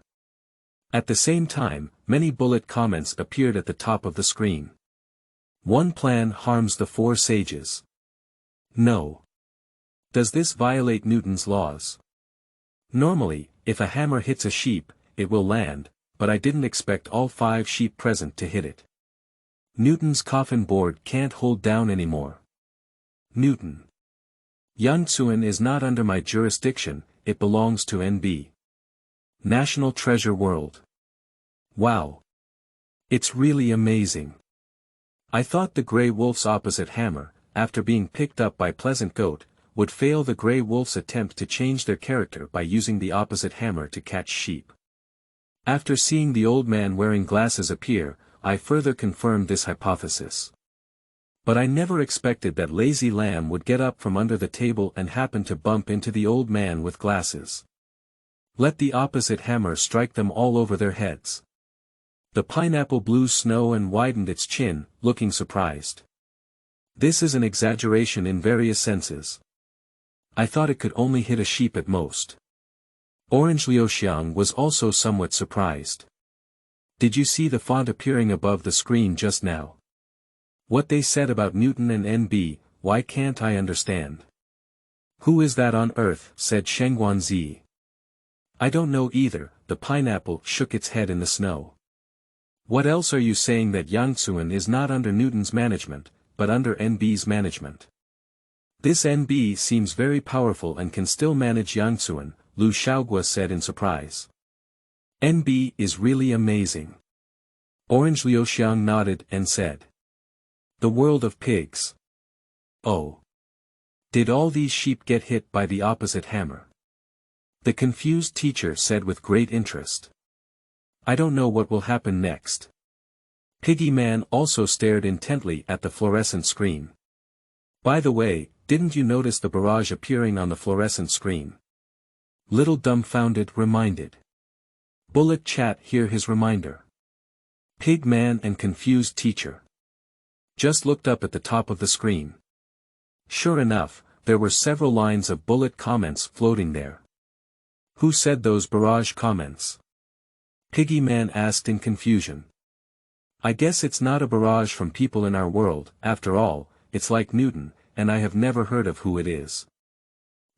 At the same time, many bullet comments appeared at the top of the screen. One plan harms the 4 sages. No. Does this violate Newton's laws? Normally, if a hammer hits a sheep, it will land, but I didn't expect all 5 sheep present to hit it. Newton's coffin board can't hold down anymore. Newton. Yangcun is not under my jurisdiction, it belongs to NB. National Treasure World. Wow. It's really amazing. I thought the Grey Wolf's opposite hammer, after being picked up by Pleasant Goat, would fail the Grey Wolf's attempt to change their character by using the opposite hammer to catch sheep. After seeing the old man wearing glasses appear, I further confirmed this hypothesis. But I never expected that Lazy Lamb would get up from under the table and happen to bump into the old man with glasses. Let the opposite hammer strike them all over their heads. The pineapple blew snow and widened its chin, looking surprised. This is an exaggeration in various senses. I thought it could only hit a sheep at most. Orange Liuxiang was also somewhat surprised. Did you see the font appearing above the screen just now? What they said about Newton and NB, why can't I understand? Who is that on earth? Said Shengguanzi. I don't know either. The pineapple shook its head in the snow. What else are you saying? That Yangcun is not under Newton's management? but under NB's management. This NB seems very powerful and can still manage Yangcun, Lu Xiaogua said in surprise. NB is really amazing. Orange Liuxiang nodded and said. The world of pigs. Oh. Did all these sheep get hit by the opposite hammer? The confused teacher said with great interest. I don't know what will happen next. Piggy Man also stared intently at the fluorescent screen. By the way, didn't you notice the barrage appearing on the fluorescent screen? Little Dumbfounded reminded. Bullet Chat hear his reminder. Pig Man and confused teacher just looked up at the top of the screen. Sure enough, there were several lines of bullet comments floating there. Who said those barrage comments? Piggy Man asked in confusion. I guess it's not a barrage from people in our world, after all, it's like Newton, and I have never heard of who it is.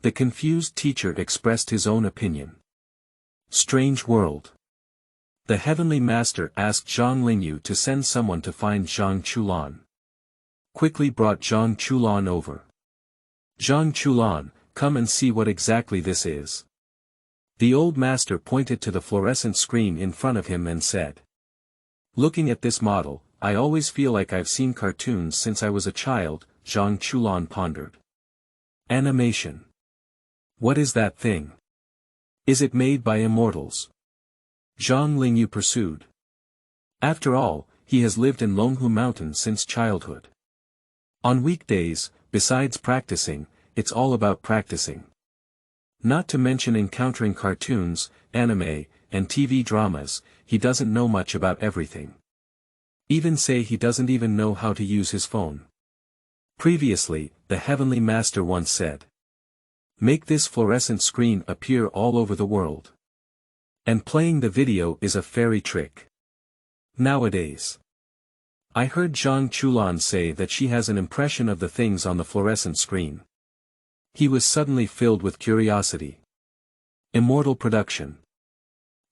The confused teacher expressed his own opinion. Strange world. The Heavenly Master asked Zhang Lingyu to send someone to find Zhang Chulan. Quickly brought Zhang Chulan over. Zhang Chulan, come and see what exactly this is. The old master pointed to the fluorescent screen in front of him and said. Looking at this model, I always feel like I've seen cartoons since I was a child, Zhang Chulan pondered. Animation. What is that thing? Is it made by immortals? Zhang Lingyu pursued. After all, he has lived in Longhu Mountain since childhood. On weekdays, besides practicing, it's all about practicing. Not to mention encountering cartoons, anime, and TV dramas, he doesn't know much about everything. Even say he doesn't even know how to use his phone. Previously, the Heavenly Master once said. Make this fluorescent screen appear all over the world. And playing the video is a fairy trick. Nowadays. I heard Zhang Chulan say that she has an impression of the things on the fluorescent screen. He was suddenly filled with curiosity. Immortal production.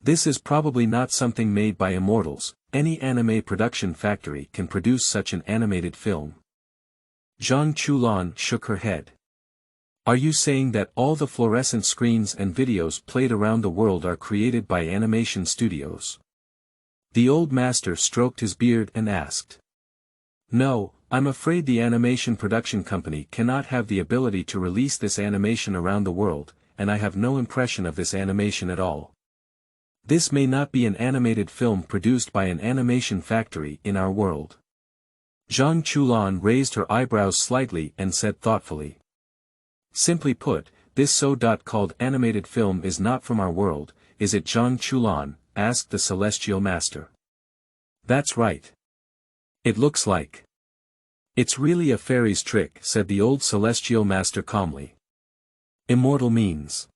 This is probably not something made by immortals, any anime production factory can produce such an animated film. Zhang Chulan shook her head. Are you saying that all the fluorescent screens and videos played around the world are created by animation studios? The old master stroked his beard and asked. No, I'm afraid the animation production company cannot have the ability to release this animation around the world, and I have no impression of this animation at all. This may not be an animated film produced by an animation factory in our world. Zhang Chulan raised her eyebrows slightly and said thoughtfully. Simply put, this so-called animated film is not from our world, is it Zhang Chulan? Asked the Celestial Master. That's right. It looks like. It's really a fairy's trick, said the old Celestial Master calmly. Immortal means.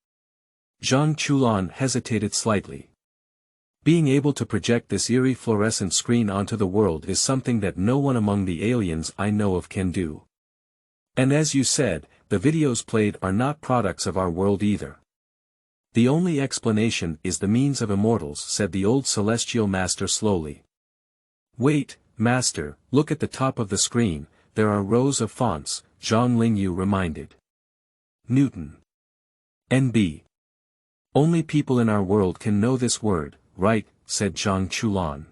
Zhang Chulan hesitated slightly. Being able to project this eerie fluorescent screen onto the world is something that no one among the aliens I know of can do. And as you said, the videos played are not products of our world either. The only explanation is the means of immortals, said the old Celestial Master slowly. Wait, Master, look at the top of the screen, there are rows of fonts, Zhang Lingyu reminded. Newton. NB. Only people in our world can know this word, right, said Zhang Chulan.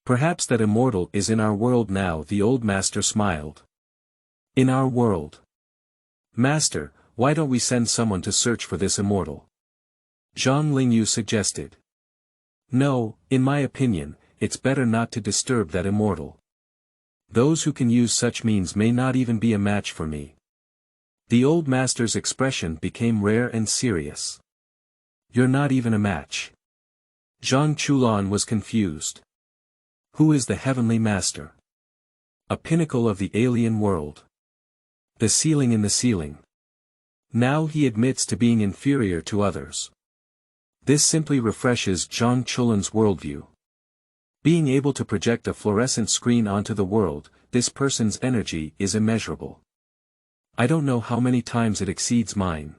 Perhaps that immortal is in our world now, the old master smiled. In our world. Master, why don't we send someone to search for this immortal? Zhang Lingyu suggested. No, in my opinion, it's better not to disturb that immortal. Those who can use such means may not even be a match for me. The old master's expression became rare and serious. You're not even a match. Zhang Chulan was confused. Who is the Heavenly Master? A pinnacle of the alien world. The ceiling in the ceiling. Now he admits to being inferior to others. This simply refreshes Zhang Chulan's worldview. Being able to project a fluorescent screen onto the world, this person's energy is immeasurable. I don't know how many times it exceeds mine.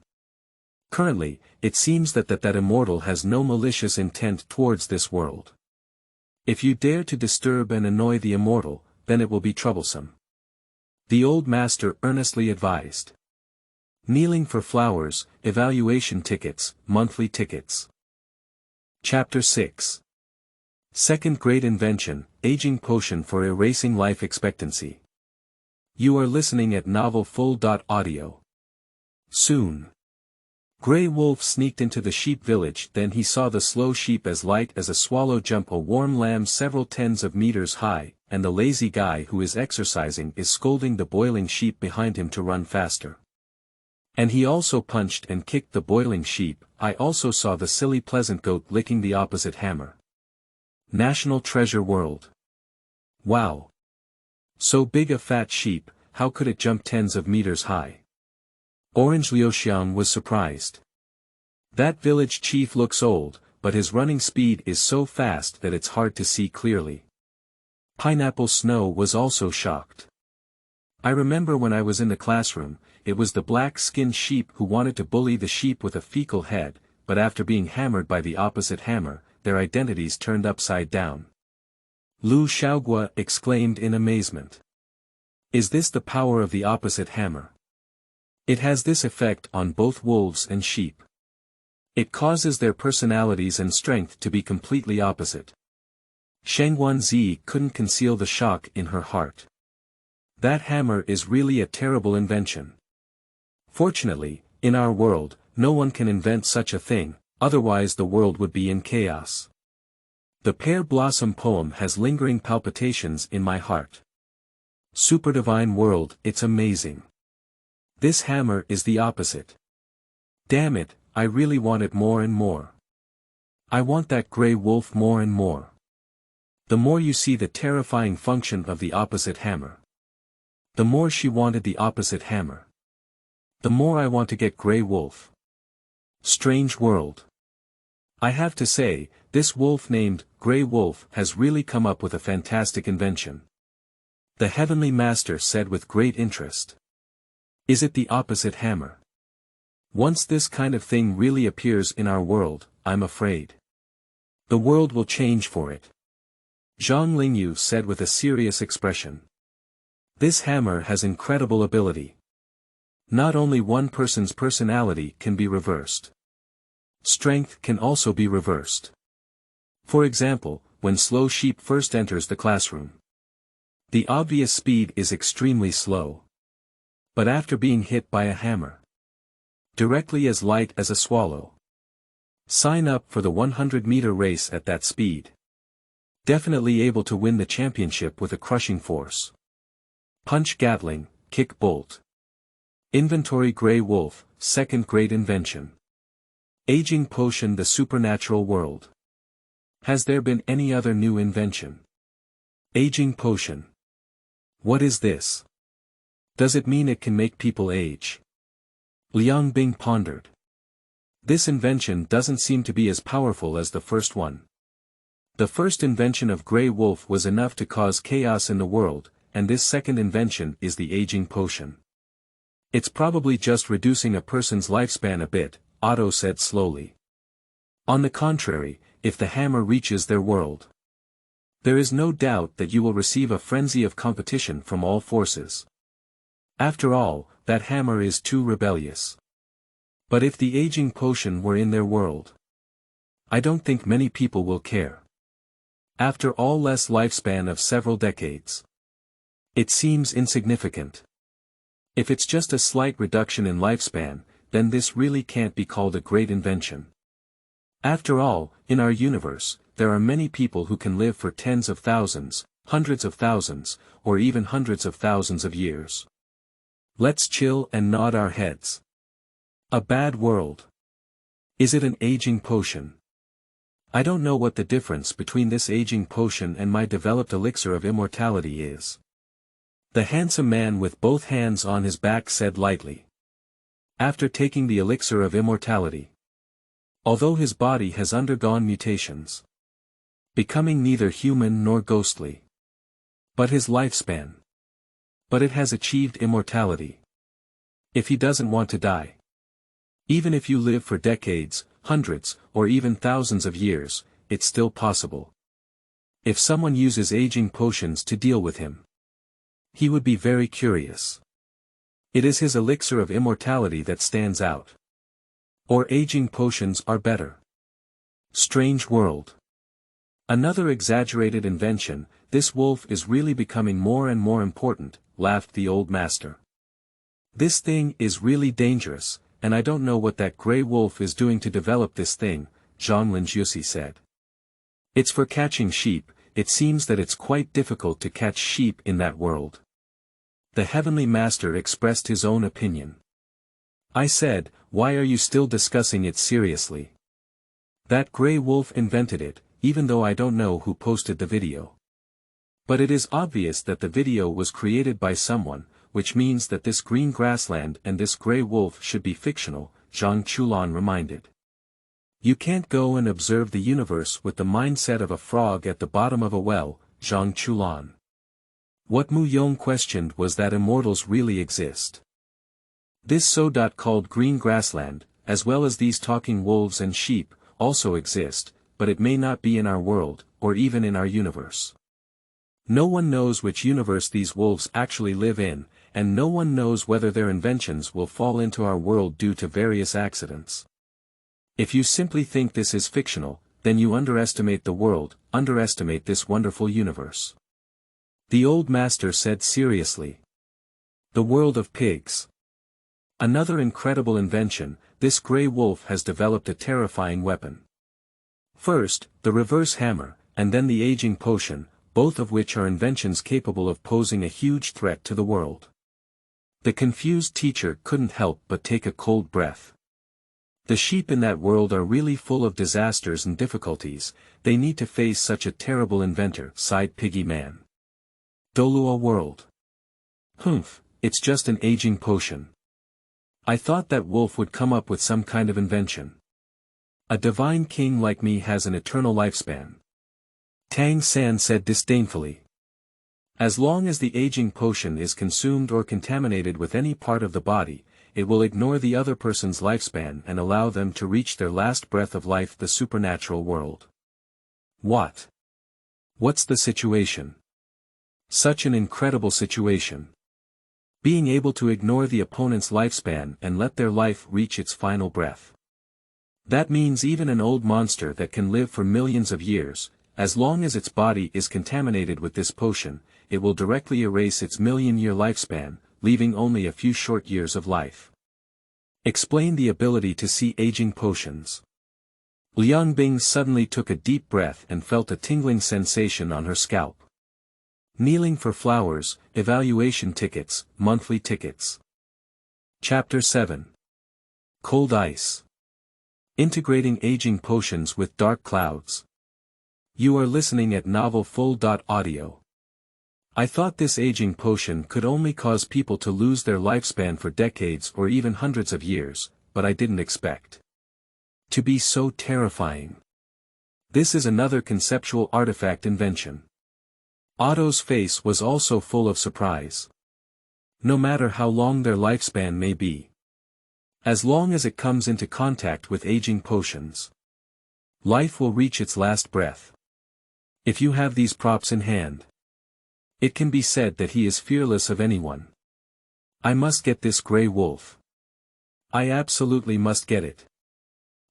Currently, it seems that immortal has no malicious intent towards this world. If you dare to disturb and annoy the immortal, then it will be troublesome. The old master earnestly advised. Kneeling for flowers, evaluation tickets, monthly tickets. Chapter 6. Second Great Invention, Aging Potion for Erasing Life Expectancy. You are listening at Novel Full.audio. Soon. Grey Wolf sneaked into the sheep village, then he saw the slow sheep as light as a swallow jump a warm lamb several tens of meters high, and the lazy guy who is exercising is scolding the boiling sheep behind him to run faster. And he also punched and kicked the boiling sheep. I also saw the silly pleasant goat licking the opposite hammer. National Treasure World. Wow. So big a fat sheep, how could it jump tens of meters high? Orange Liuxiang was surprised. That village chief looks old, but his running speed is so fast that it's hard to see clearly. Pineapple Snow was also shocked. I remember when I was in the classroom, it was the black-skinned sheep who wanted to bully the sheep with a fecal head, but after being hammered by the opposite hammer, their identities turned upside down. Lu Xiaogua exclaimed in amazement. Is this the power of the opposite hammer? It has this effect on both wolves and sheep. It causes their personalities and strength to be completely opposite. Shengguan couldn't conceal the shock in her heart. That hammer is really a terrible invention. Fortunately, in our world, no one can invent such a thing, otherwise the world would be in chaos. The Pear Blossom poem has lingering palpitations in my heart. Superdivine world, it's amazing. This hammer is the opposite. Damn it, I really want it more and more. I want that grey wolf more and more. The more you see the terrifying function of the opposite hammer. The more she wanted the opposite hammer. The more I want to get grey wolf. Strange world. I have to say, this wolf named Grey Wolf has really come up with a fantastic invention. The Heavenly Master said with great interest. Is it the opposite hammer? Once this kind of thing really appears in our world, I'm afraid. The world will change for it. Zhang Lingyu said with a serious expression. This hammer has incredible ability. Not only one person's personality can be reversed. Strength can also be reversed. For example, when slow sheep first enters the classroom. The obvious speed is extremely slow. But after being hit by a hammer. Directly as light as a swallow. Sign up for the 100-meter race at that speed. Definitely able to win the championship with a crushing force. Punch Gatling, kick bolt. Inventory Grey Wolf, second great invention. Aging potion the supernatural world. Has there been any other new invention? Aging potion. What is this? Does it mean it can make people age? Liang Bing pondered. This invention doesn't seem to be as powerful as the first one. The first invention of Grey Wolf was enough to cause chaos in the world, and this second invention is the aging potion. It's probably just reducing a person's lifespan a bit, Otto said slowly. On the contrary, if the hammer reaches their world, there is no doubt that you will receive a frenzy of competition from all forces. After all, that hammer is too rebellious. But if the aging potion were in their world, I don't think many people will care. After all, less lifespan of several decades. It seems insignificant. If it's just a slight reduction in lifespan, then this really can't be called a great invention. After all, in our universe, there are many people who can live for tens of thousands, hundreds of thousands, or even hundreds of thousands of years. Let's chill and nod our heads. A bad world. Is it an aging potion? I don't know what the difference between this aging potion and my developed elixir of immortality is. The handsome man with both hands on his back said lightly. After taking the elixir of immortality. Although his body has undergone mutations. Becoming neither human nor ghostly. But his lifespan. But it has achieved immortality. If he doesn't want to die. Even if you live for decades, hundreds, or even thousands of years, it's still possible. If someone uses aging potions to deal with him. He would be very curious. It is his elixir of immortality that stands out. Or aging potions are better. Strange world. Another exaggerated invention, this wolf is really becoming more and more important, laughed the old master. This thing is really dangerous, and I don't know what that grey wolf is doing to develop this thing, Zhang Linjusi said. It's for catching sheep, it seems that it's quite difficult to catch sheep in that world. The heavenly master expressed his own opinion. I said, why are you still discussing it seriously? That grey wolf invented it, even though I don't know who posted the video. But it is obvious that the video was created by someone, which means that this green grassland and this grey wolf should be fictional, Zhang Chulan reminded. You can't go and observe the universe with the mindset of a frog at the bottom of a well, Zhang Chulan. What Mu Yong questioned was that immortals really exist. This so-called green grassland, as well as these talking wolves and sheep, also exist, but it may not be in our world, or even in our universe. No one knows which universe these wolves actually live in, and no one knows whether their inventions will fall into our world due to various accidents. If you simply think this is fictional, then you underestimate the world, underestimate this wonderful universe. The old master said seriously. The world of pigs. Another incredible invention, this grey wolf has developed a terrifying weapon. First, the reverse hammer, and then the aging potion, both of which are inventions capable of posing a huge threat to the world. The confused teacher couldn't help but take a cold breath. The sheep in that world are really full of disasters and difficulties, they need to face such a terrible inventor, sighed Piggy Man. Dolua world. Humph, it's just an aging potion. I thought that wolf would come up with some kind of invention. A divine king like me has an eternal lifespan. Tang San said disdainfully. As long as the aging potion is consumed or contaminated with any part of the body, it will ignore the other person's lifespan and allow them to reach their last breath of life, the supernatural world. What? What's the situation? Such an incredible situation. Being able to ignore the opponent's lifespan and let their life reach its final breath. That means even an old monster that can live for millions of years, as long as its body is contaminated with this potion, it will directly erase its million-year lifespan, leaving only a few short years of life. Explain the ability to see aging potions. Liang Bing suddenly took a deep breath and felt a tingling sensation on her scalp. Kneeling for flowers, evaluation tickets, monthly tickets. Chapter 7. Cold ice. Integrating aging potions with dark clouds. You are listening at novelfull.audio. I thought this aging potion could only cause people to lose their lifespan for decades or even hundreds of years, but I didn't expect to be so terrifying. This is another conceptual artifact invention. Otto's face was also full of surprise. No matter how long their lifespan may be. As long as it comes into contact with aging potions, life will reach its last breath. If you have these props in hand, it can be said that he is fearless of anyone. I must get this grey wolf. I absolutely must get it.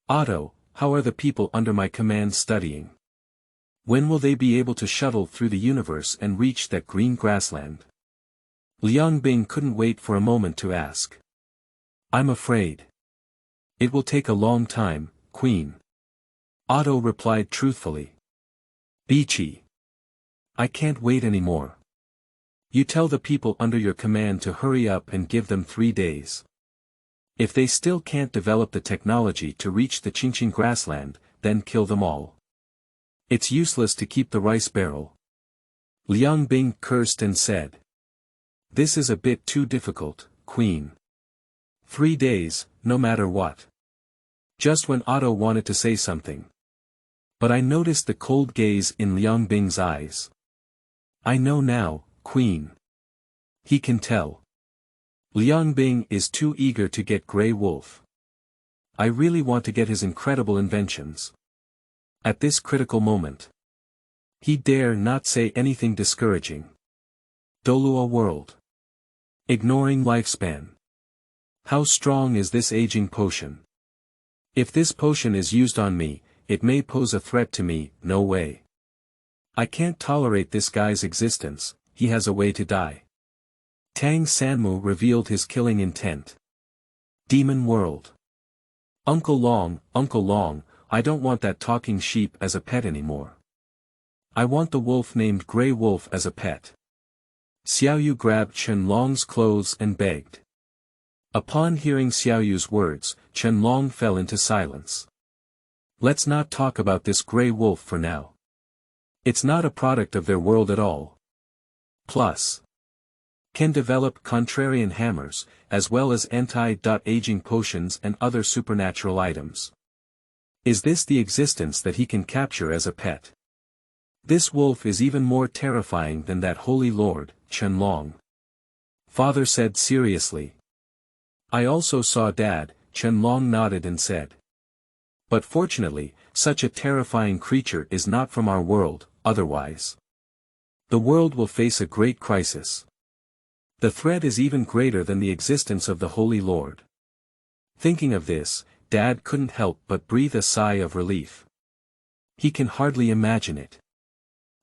Otto, how are the people under my command studying? When will they be able to shuttle through the universe and reach that green grassland? Liang Bing couldn't wait for a moment to ask. I'm afraid it will take a long time, Queen. Otto replied truthfully. Beachy. I can't wait anymore. You tell the people under your command to hurry up and give them 3 days. If they still can't develop the technology to reach the Qingqing grassland, then kill them all. It's useless to keep the rice barrel. Liang Bing cursed and said. This is a bit too difficult, Queen. 3 days, no matter what. Just when Otto wanted to say something. But I noticed the cold gaze in Liang Bing's eyes. I know now, Queen. He can tell. Liang Bing is too eager to get Grey Wolf. I really want to get his incredible inventions. At this critical moment, he dare not say anything discouraging. Dolua world. Ignoring lifespan. How strong is this aging potion? If this potion is used on me, it may pose a threat to me. No way. I can't tolerate this guy's existence, he has a way to die. Tang Sanmu revealed his killing intent. Demon world. Uncle Long, I don't want that talking sheep as a pet anymore. I want the wolf named Grey Wolf as a pet. Xiaoyu grabbed Chen Long's clothes and begged. Upon hearing Xiaoyu's words, Chen Long fell into silence. Let's not talk about this Grey Wolf for now. It's not a product of their world at all. Plus, can develop contrarian hammers, as well as anti-aging potions and other supernatural items. Is this the existence that he can capture as a pet? This wolf is even more terrifying than that holy lord, Chen Long. Father said seriously. I also saw Dad, Chen Long nodded and said. But fortunately, such a terrifying creature is not from our world, otherwise the world will face a great crisis. The threat is even greater than the existence of the Holy Lord. Thinking of this, Dad couldn't help but breathe a sigh of relief. He can hardly imagine it.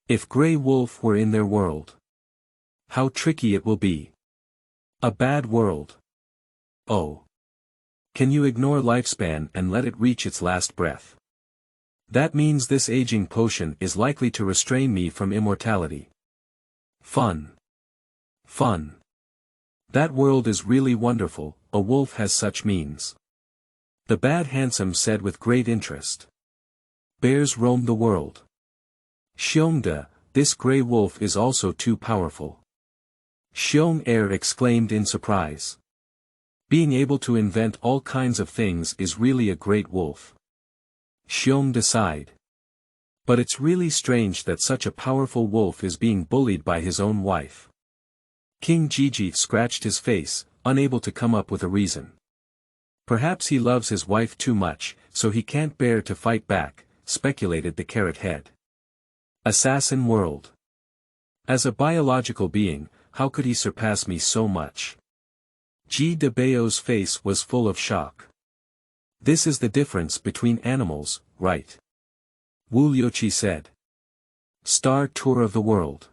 If Grey Wolf were in their world, how tricky it will be. A bad world. Oh. Can you ignore lifespan and let it reach its last breath? That means this aging potion is likely to restrain me from immortality. Fun. Fun. That world is really wonderful, a wolf has such means. The bad handsome said with great interest. Bears roam the world. Xiongde, this Grey Wolf is also too powerful. Xiong Er exclaimed in surprise. Being able to invent all kinds of things is really a great wolf. Xiongde sighed. But it's really strange that such a powerful wolf is being bullied by his own wife. King Jiji scratched his face, unable to come up with a reason. Perhaps he loves his wife too much, so he can't bear to fight back, speculated the carrot head. Assassin world. As a biological being, how could he surpass me so much? Ji de Bao's face was full of shock. This is the difference between animals, right? Wu Liuqi said. Star Tour of the World.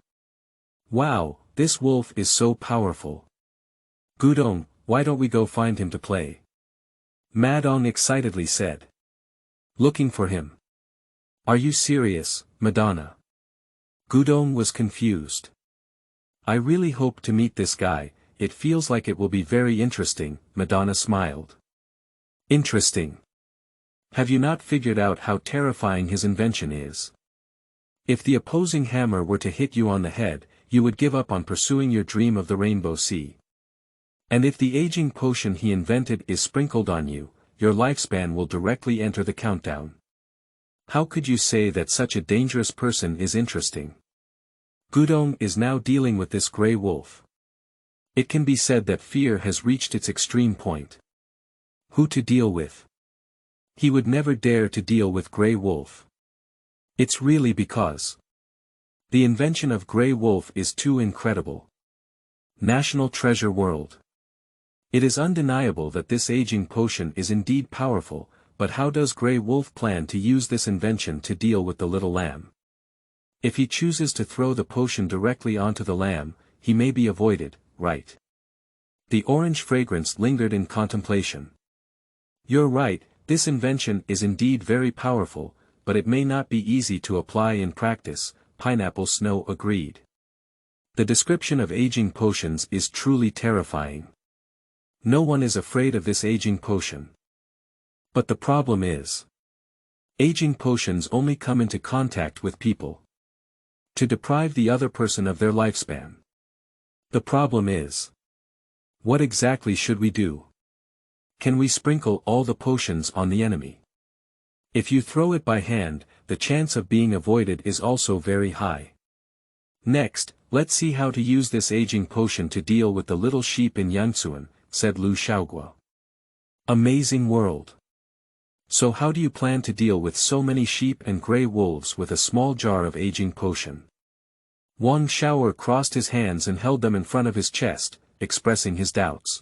Wow, this wolf is so powerful. Gudong, why don't we go find him to play? Madong excitedly said. Looking for him. Are you serious, Madonna? Gudong was confused. I really hope to meet this guy, it feels like it will be very interesting, Madonna smiled. Interesting. Have you not figured out how terrifying his invention is? If the opposing hammer were to hit you on the head, you would give up on pursuing your dream of the Rainbow Sea. And if the aging potion he invented is sprinkled on you, your lifespan will directly enter the countdown. How could you say that such a dangerous person is interesting? Gudong is now dealing with this Grey Wolf. It can be said that fear has reached its extreme point. Who to deal with? He would never dare to deal with Grey Wolf. It's really because the invention of Grey Wolf is too incredible. National Treasure World. It is undeniable that this aging potion is indeed powerful, but how does Grey Wolf plan to use this invention to deal with the little lamb? If he chooses to throw the potion directly onto the lamb, he may be avoided, right? The orange fragrance lingered in contemplation. You're right, this invention is indeed very powerful, but it may not be easy to apply in practice, Pineapple Snow agreed. The description of aging potions is truly terrifying. No one is afraid of this aging potion. But the problem is, aging potions only come into contact with people to deprive the other person of their lifespan. The problem is, what exactly should we do? Can we sprinkle all the potions on the enemy? If you throw it by hand, the chance of being avoided is also very high. Next, let's see how to use this aging potion to deal with the little sheep in Yangcun, said Lu Xiaoguo. Amazing world. So how do you plan to deal with so many sheep and grey wolves with a small jar of aging potion? Wang Xiaoer crossed his hands and held them in front of his chest, expressing his doubts.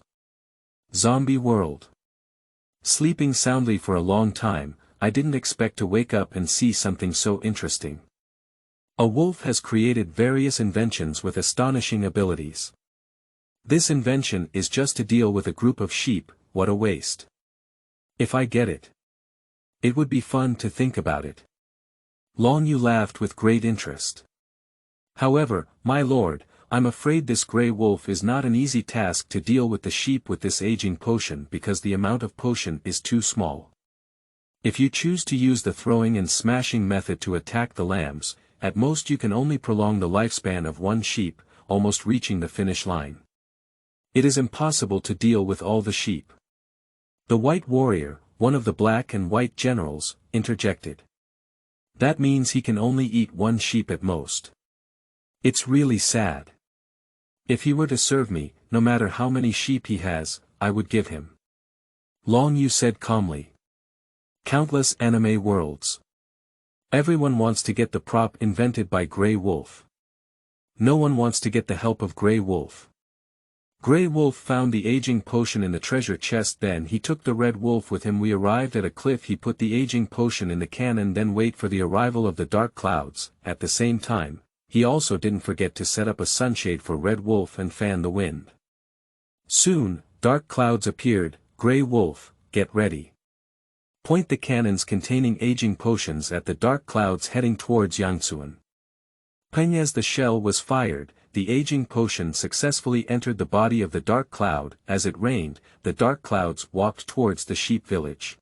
Zombie world. Sleeping soundly for a long time, I didn't expect to wake up and see something so interesting. A wolf has created various inventions with astonishing abilities. This invention is just to deal with a group of sheep. What a waste. If I get it. It would be fun to think about it. Long Yu laughed with great interest. However, my lord, I'm afraid this grey wolf is not an easy task to deal with the sheep with this aging potion because the amount of potion is too small. If you choose to use the throwing and smashing method to attack the lambs, at most you can only prolong the lifespan of one sheep, almost reaching the finish line. It is impossible to deal with all the sheep. The white warrior, one of the black and white generals, interjected. That means he can only eat one sheep at most. It's really sad. If he were to serve me, no matter how many sheep he has, I would give him. Long Yu said calmly. Countless anime worlds. Everyone wants to get the prop invented by Grey Wolf. No one wants to get the help of Grey Wolf. Grey Wolf found the aging potion in the treasure chest, then he took the Red Wolf with him. We arrived at a cliff. He put the aging potion in the cannon, then wait for the arrival of the dark clouds. At the same time, he also didn't forget to set up a sunshade for Red Wolf and fan the wind. Soon, dark clouds appeared. Grey Wolf, get ready. Point the cannons containing aging potions at the dark clouds heading towards Yangcun. As the shell was fired, the aging potion successfully entered the body of the dark cloud. As it rained, the dark clouds walked towards the sheep village.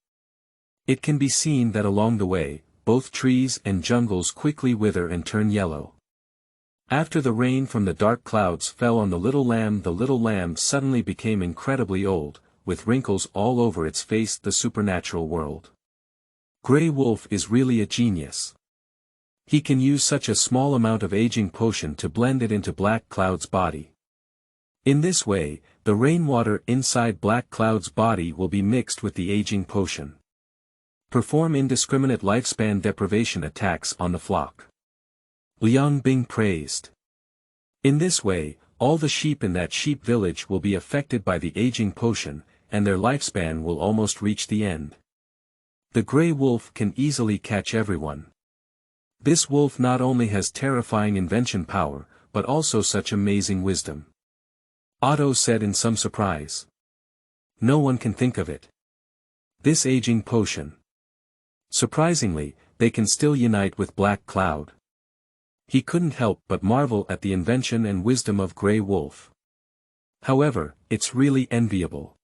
It can be seen that along the way, both trees and jungles quickly wither and turn yellow. After the rain from the dark clouds fell on the little lamb suddenly became incredibly old, with wrinkles all over its face. The supernatural world. Grey Wolf is really a genius. He can use such a small amount of aging potion to blend it into Black Cloud's body. In this way, the rainwater inside Black Cloud's body will be mixed with the aging potion. Perform indiscriminate lifespan deprivation attacks on the flock. Liang Bing praised. In this way, all the sheep in that sheep village will be affected by the aging potion, and their lifespan will almost reach the end. The Grey Wolf can easily catch everyone. This wolf not only has terrifying invention power, but also such amazing wisdom. Otto said in some surprise. No one can think of it. This aging potion. Surprisingly, they can still unite with Black Cloud. He couldn't help but marvel at the invention and wisdom of Grey Wolf. However, it's really enviable.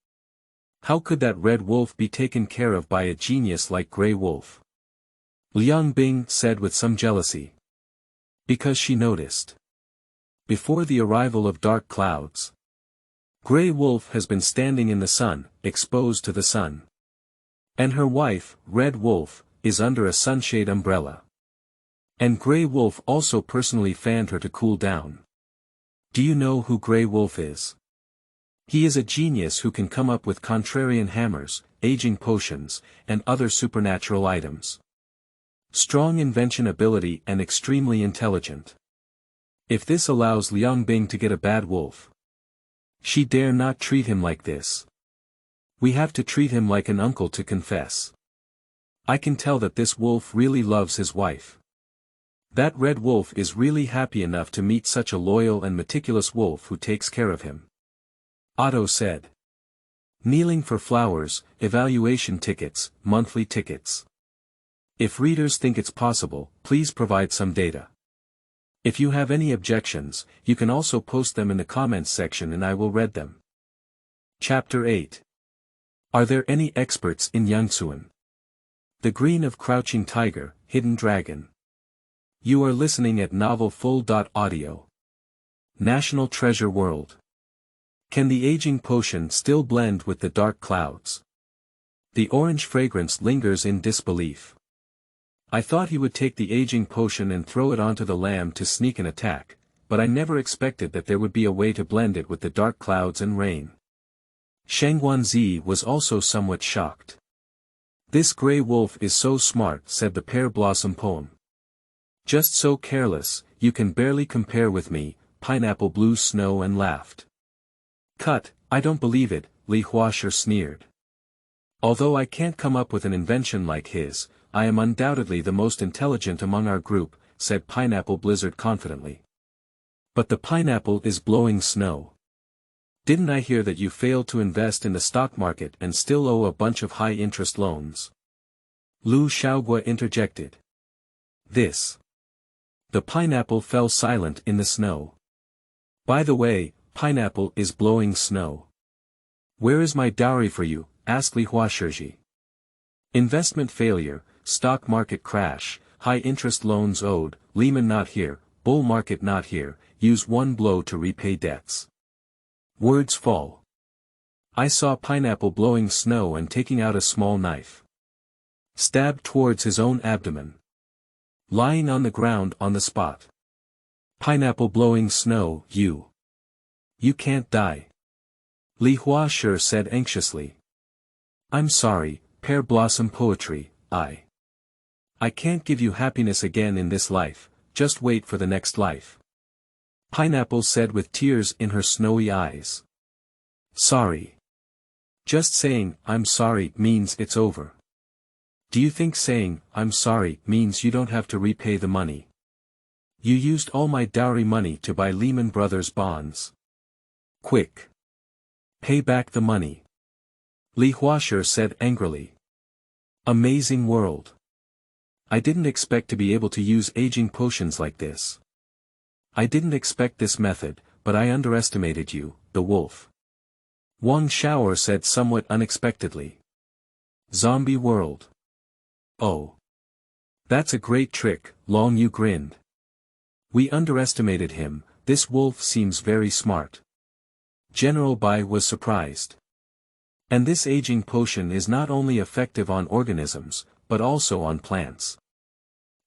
How could that Red Wolf be taken care of by a genius like Grey Wolf? Liang Bing said with some jealousy. Because she noticed. Before the arrival of dark clouds, Grey Wolf has been standing in the sun, exposed to the sun. And her wife, Red Wolf, is under a sunshade umbrella. And Grey Wolf also personally fanned her to cool down. Do you know who Grey Wolf is? He is a genius who can come up with contrarian hammers, aging potions, and other supernatural items. Strong invention ability and extremely intelligent. If this allows Liang Bing to get a bad wolf, she dare not treat him like this. We have to treat him like an uncle to confess. I can tell that this wolf really loves his wife. That Red Wolf is really happy enough to meet such a loyal and meticulous wolf who takes care of him. Otto said. Kneeling for flowers, evaluation tickets, monthly tickets. If readers think it's possible, please provide some data. If you have any objections, you can also post them in the comments section and I will read them. Chapter 8. Are there any experts in Yangcun? The Green of Crouching Tiger, Hidden Dragon. You are listening at novelfull.audio. National Treasure World. Can the aging potion still blend with the dark clouds? The orange fragrance lingers in disbelief. I thought he would take the aging potion and throw it onto the lamb to sneak an attack, but I never expected that there would be a way to blend it with the dark clouds and rain. Shangguanzi was also somewhat shocked. This Grey Wolf is so smart, said the Pear Blossom poem. Just so careless, you can barely compare with me, Pineapple blew snow and laughed. Cut, I don't believe it, Li Huaxia sneered. Although I can't come up with an invention like his, I am undoubtedly the most intelligent among our group, said Pineapple Blizzard confidently. But the pineapple is blowing snow. Didn't I hear that you failed to invest in the stock market and still owe a bunch of high-interest loans? Lu Xiaogua interjected. This. The pineapple fell silent in the snow. By the way, Pineapple is blowing snow. Where is my dowry for you? Asked Li Huaxia. Investment failure, stock market crash, high-interest loans owed, Lehman not here, bull market not here, use one blow to repay debts. Words fall. I saw Pineapple blowing snow and taking out a small knife. Stabbed towards his own abdomen. Lying on the ground on the spot. Pineapple blowing snow, you can't die. Li Huaxia said anxiously. I'm sorry, Pear Blossom Poetry, I can't give you happiness again in this life, just wait for the next life. Pineapple said with tears in her snowy eyes. Sorry. Just saying, I'm sorry, means it's over. Do you think saying, I'm sorry, means you don't have to repay the money? You used all my dowry money to buy Lehman Brothers bonds. Quick. Pay back the money. Li Huaxia said angrily. Amazing world. I didn't expect to be able to use aging potions like this. I didn't expect this method, but I underestimated you, the wolf. Wang Shower said somewhat unexpectedly. Zombie world. Oh. That's a great trick, Long Yu grinned. We underestimated him, this wolf seems very smart. General Bai was surprised. And this aging potion is not only effective on organisms, but also on plants.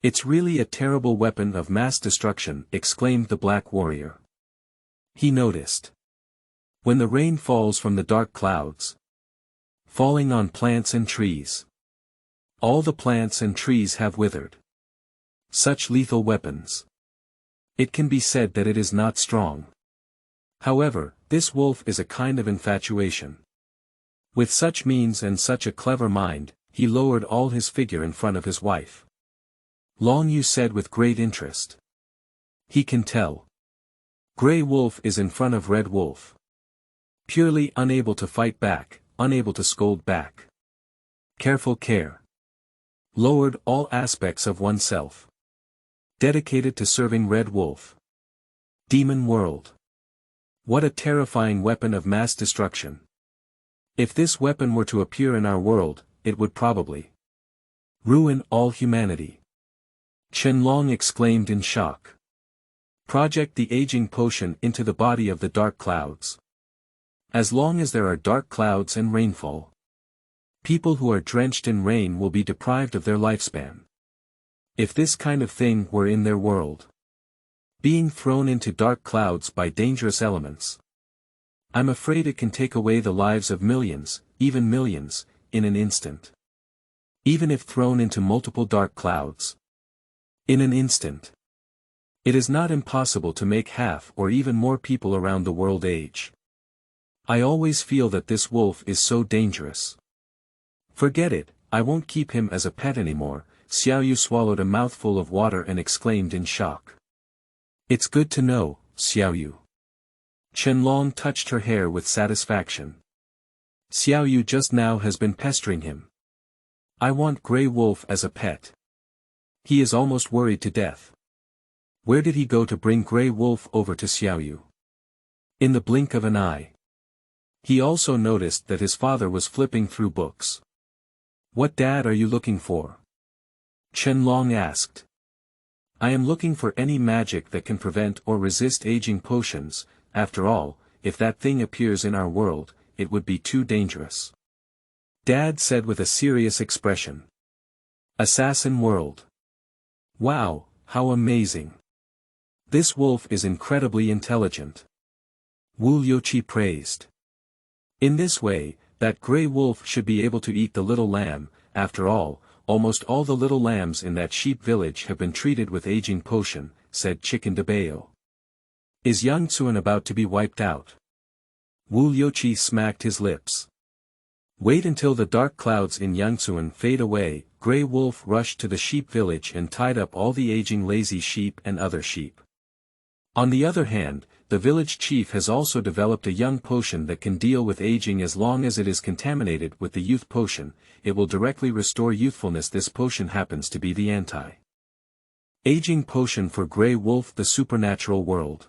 It's really a terrible weapon of mass destruction, exclaimed the Black Warrior. He noticed. When the rain falls from the dark clouds. Falling on plants and trees. All the plants and trees have withered. Such lethal weapons. It can be said that it is not strong. However, this wolf is a kind of infatuation. With such means and such a clever mind, he lowered all his figure in front of his wife. Long Yu said with great interest. He can tell. Grey Wolf is in front of Red Wolf. Purely unable to fight back, unable to scold back. Careful care. Lowered all aspects of oneself. Dedicated to serving Red Wolf. Demon World. What a terrifying weapon of mass destruction. If this weapon were to appear in our world, it would probably ruin all humanity. Qianlong exclaimed in shock. Project the aging potion into the body of the dark clouds. As long as there are dark clouds and rainfall, people who are drenched in rain will be deprived of their lifespan. If this kind of thing were in their world, being thrown into dark clouds by dangerous elements, I'm afraid it can take away the lives of millions, even millions, in an instant. Even if thrown into multiple dark clouds. In an instant. It is not impossible to make half or even more people around the world age. I always feel that this wolf is so dangerous. Forget it, I won't keep him as a pet anymore. Xiaoyu swallowed a mouthful of water and exclaimed in shock. It's good to know, Xiaoyu. Qianlong touched her hair with satisfaction. Xiaoyu just now has been pestering him. I want Grey Wolf as a pet. He is almost worried to death. Where did he go to bring Grey Wolf over to Xiaoyu? In the blink of an eye. He also noticed that his father was flipping through books. What dad are you looking for? Qianlong asked. I am looking for any magic that can prevent or resist aging potions. After all, if that thing appears in our world, it would be too dangerous. Dad said with a serious expression. Assassin world. Wow, how amazing. This wolf is incredibly intelligent. Wu Youqi praised. In this way, that Grey Wolf should be able to eat the little lamb. After all almost all the little lambs in that sheep village have been treated with aging potion, said Chicken DeBayo. Is Yangcun about to be wiped out? Wu Youqi smacked his lips. Wait until the dark clouds in Yangcun fade away. Grey Wolf rushed to the sheep village and tied up all the aging lazy sheep and other sheep. On the other hand, the village chief has also developed a young potion that can deal with aging as long as it is contaminated with the youth potion. It will directly restore youthfulness. This potion happens to be the anti-aging potion for Grey Wolf, the supernatural world.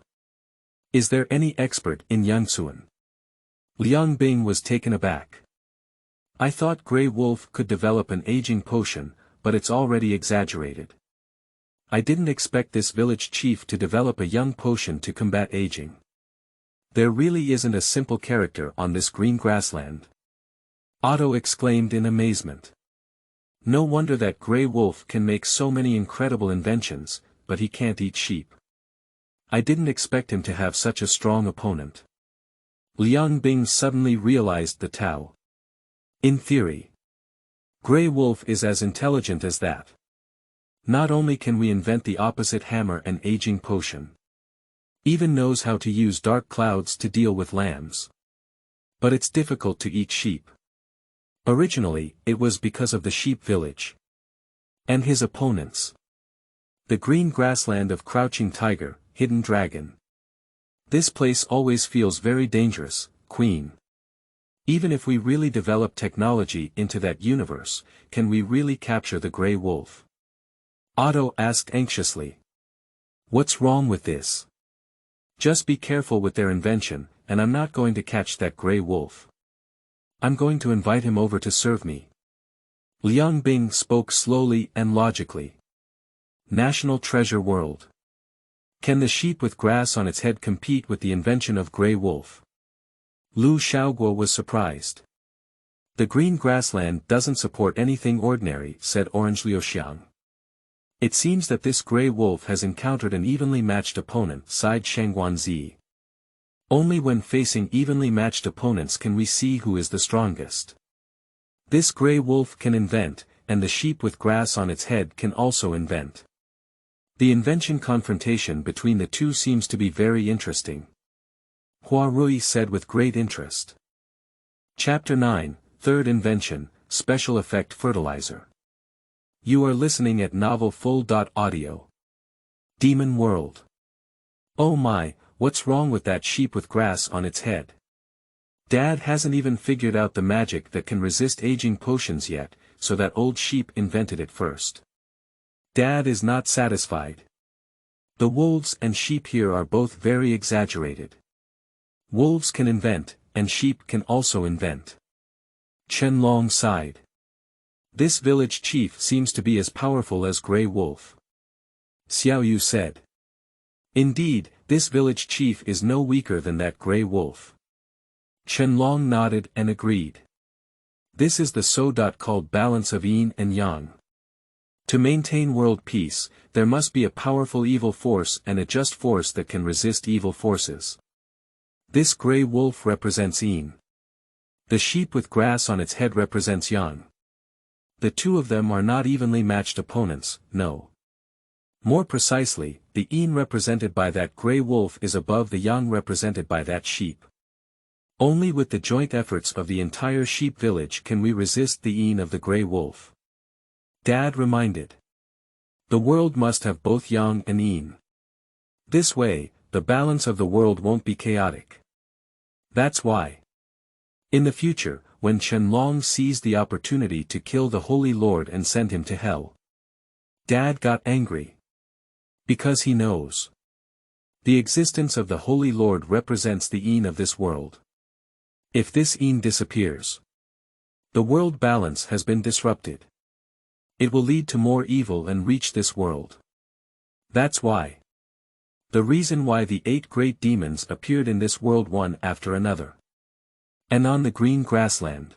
Is there any expert in Yangcun? Liang Bing was taken aback. I thought Grey Wolf could develop an aging potion, but it's already exaggerated. I didn't expect this village chief to develop a young potion to combat aging. There really isn't a simple character on this green grassland. Otto exclaimed in amazement. No wonder that Grey Wolf can make so many incredible inventions, but he can't eat sheep. I didn't expect him to have such a strong opponent. Liang Bing suddenly realized the Tao. In theory, Grey Wolf is as intelligent as that. Not only can we invent the opposite hammer and aging potion, even knows how to use dark clouds to deal with lambs. But it's difficult to eat sheep. Originally, it was because of the sheep village. And his opponents. The green grassland of Crouching Tiger, Hidden Dragon. This place always feels very dangerous, Queen. Even if we really develop technology into that universe, can we really capture the Grey Wolf? Otto asked anxiously. What's wrong with this? Just be careful with their invention, and I'm not going to catch that Grey Wolf. I'm going to invite him over to serve me. Liang Bing spoke slowly and logically. National Treasure World. Can the sheep with grass on its head compete with the invention of Grey Wolf? Lu Xiaoguo was surprised. The green grassland doesn't support anything ordinary, said Orange Liuxiang. It seems that this Grey Wolf has encountered an evenly matched opponent, sighed Shangguanzi. Only when facing evenly matched opponents can we see who is the strongest. This Grey Wolf can invent, and the sheep with grass on its head can also invent. The invention confrontation between the two seems to be very interesting. Hua Rui said with great interest. Chapter 9, Third Invention, Special Effect Fertilizer. You are listening at novelfull.audio. Demon World. Oh my, what's wrong with that sheep with grass on its head? Dad hasn't even figured out the magic that can resist aging potions yet, so that old sheep invented it first. Dad is not satisfied. The wolves and sheep here are both very exaggerated. Wolves can invent, and sheep can also invent. Chen Long sighed. This village chief seems to be as powerful as Grey Wolf. Xiao Yu said. Indeed, this village chief is no weaker than that Grey Wolf. Chen Long nodded and agreed. This is the so-called balance of yin and yang. To maintain world peace, there must be a powerful evil force and a just force that can resist evil forces. This Grey Wolf represents yin. The sheep with grass on its head represents yang. The two of them are not evenly matched opponents, no. More precisely, the yin represented by that Grey Wolf is above the yang represented by that sheep. Only with the joint efforts of the entire sheep village can we resist the yin of the Grey Wolf. Dad reminded. The world must have both yang and yin. This way, the balance of the world won't be chaotic. That's why. In the future, when Chen Long seized the opportunity to kill the Holy Lord and send him to hell, Dad got angry. Because he knows. The existence of the Holy Lord represents the yin of this world. If this yin disappears, the world balance has been disrupted. It will lead to more evil and reach this world. That's why. The reason why the 8 great demons appeared in this world one after another. And on the green grassland.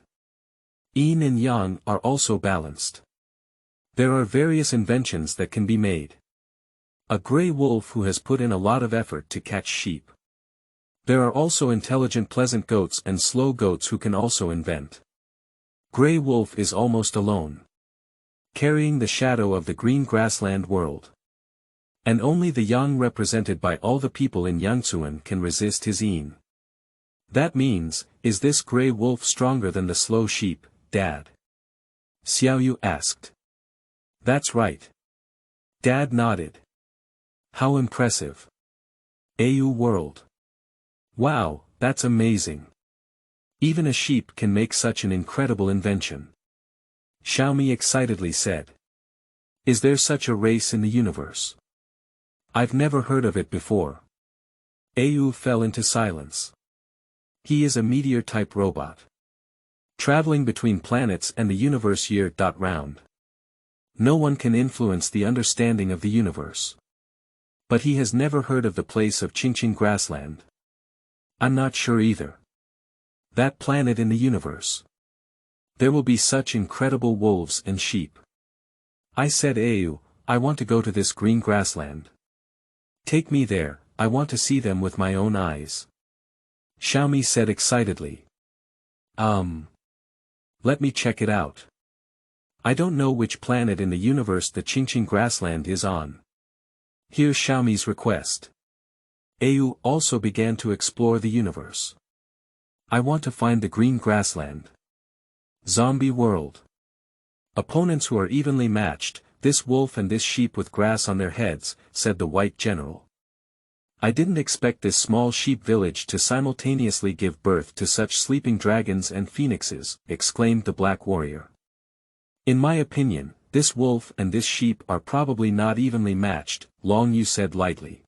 Yin and yang are also balanced. There are various inventions that can be made. A Grey Wolf who has put in a lot of effort to catch sheep. There are also intelligent pleasant goats and slow goats who can also invent. Grey Wolf is almost alone. carrying the shadow of the green grassland world. And only the Yang represented by all the people in Yangcun can resist his een. That means, is this grey wolf stronger than the slow sheep, Dad? Xiaoyu asked. That's right. Dad nodded. How impressive. AU world. Wow, that's amazing. Even a sheep can make such an incredible invention. Xiaomi excitedly said. Is there such a race in the universe? I've never heard of it before. AU fell into silence. He is a meteor-type robot. Traveling between planets and the universe year-round. No one can influence the understanding of the universe. But he has never heard of the place of Qingqing Grassland. I'm not sure either. That planet in the universe. There will be such incredible wolves and sheep. I said Au, I want to go to this green grassland. Take me there, I want to see them with my own eyes. Xiaomi said excitedly. Let me check it out. I don't know which planet in the universe the Qingqing grassland is on. Here's Xiaomi's request. Au also began to explore the universe. I want to find the green grassland. Zombie world. Opponents who are evenly matched, this wolf and this sheep with grass on their heads, said the white general. I didn't expect this small sheep village to simultaneously give birth to such sleeping dragons and phoenixes, exclaimed the black warrior. In my opinion, this wolf and this sheep are probably not evenly matched, Long Yu said lightly.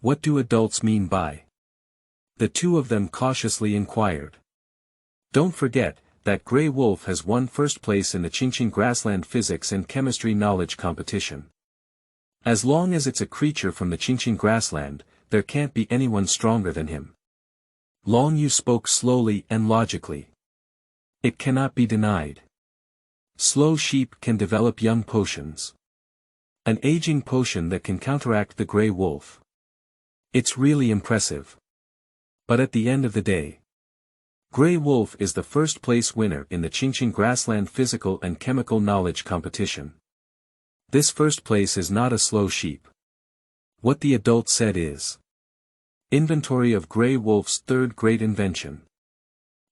What do adults mean by? The two of them cautiously inquired. Don't forget, that grey wolf has won first place in the Qingqing Grassland Physics and Chemistry Knowledge Competition. As long as it's a creature from the Qingqing Grassland, there can't be anyone stronger than him. Long Yu spoke slowly and logically. It cannot be denied. Slow sheep can develop young potions. An aging potion that can counteract the grey wolf. It's really impressive. But at the end of the day, Grey Wolf is the first place winner in the Qingqing Grassland Physical and Chemical Knowledge Competition. This first place is not a slow sheep. What the adult said is. Inventory of Grey Wolf's third great invention.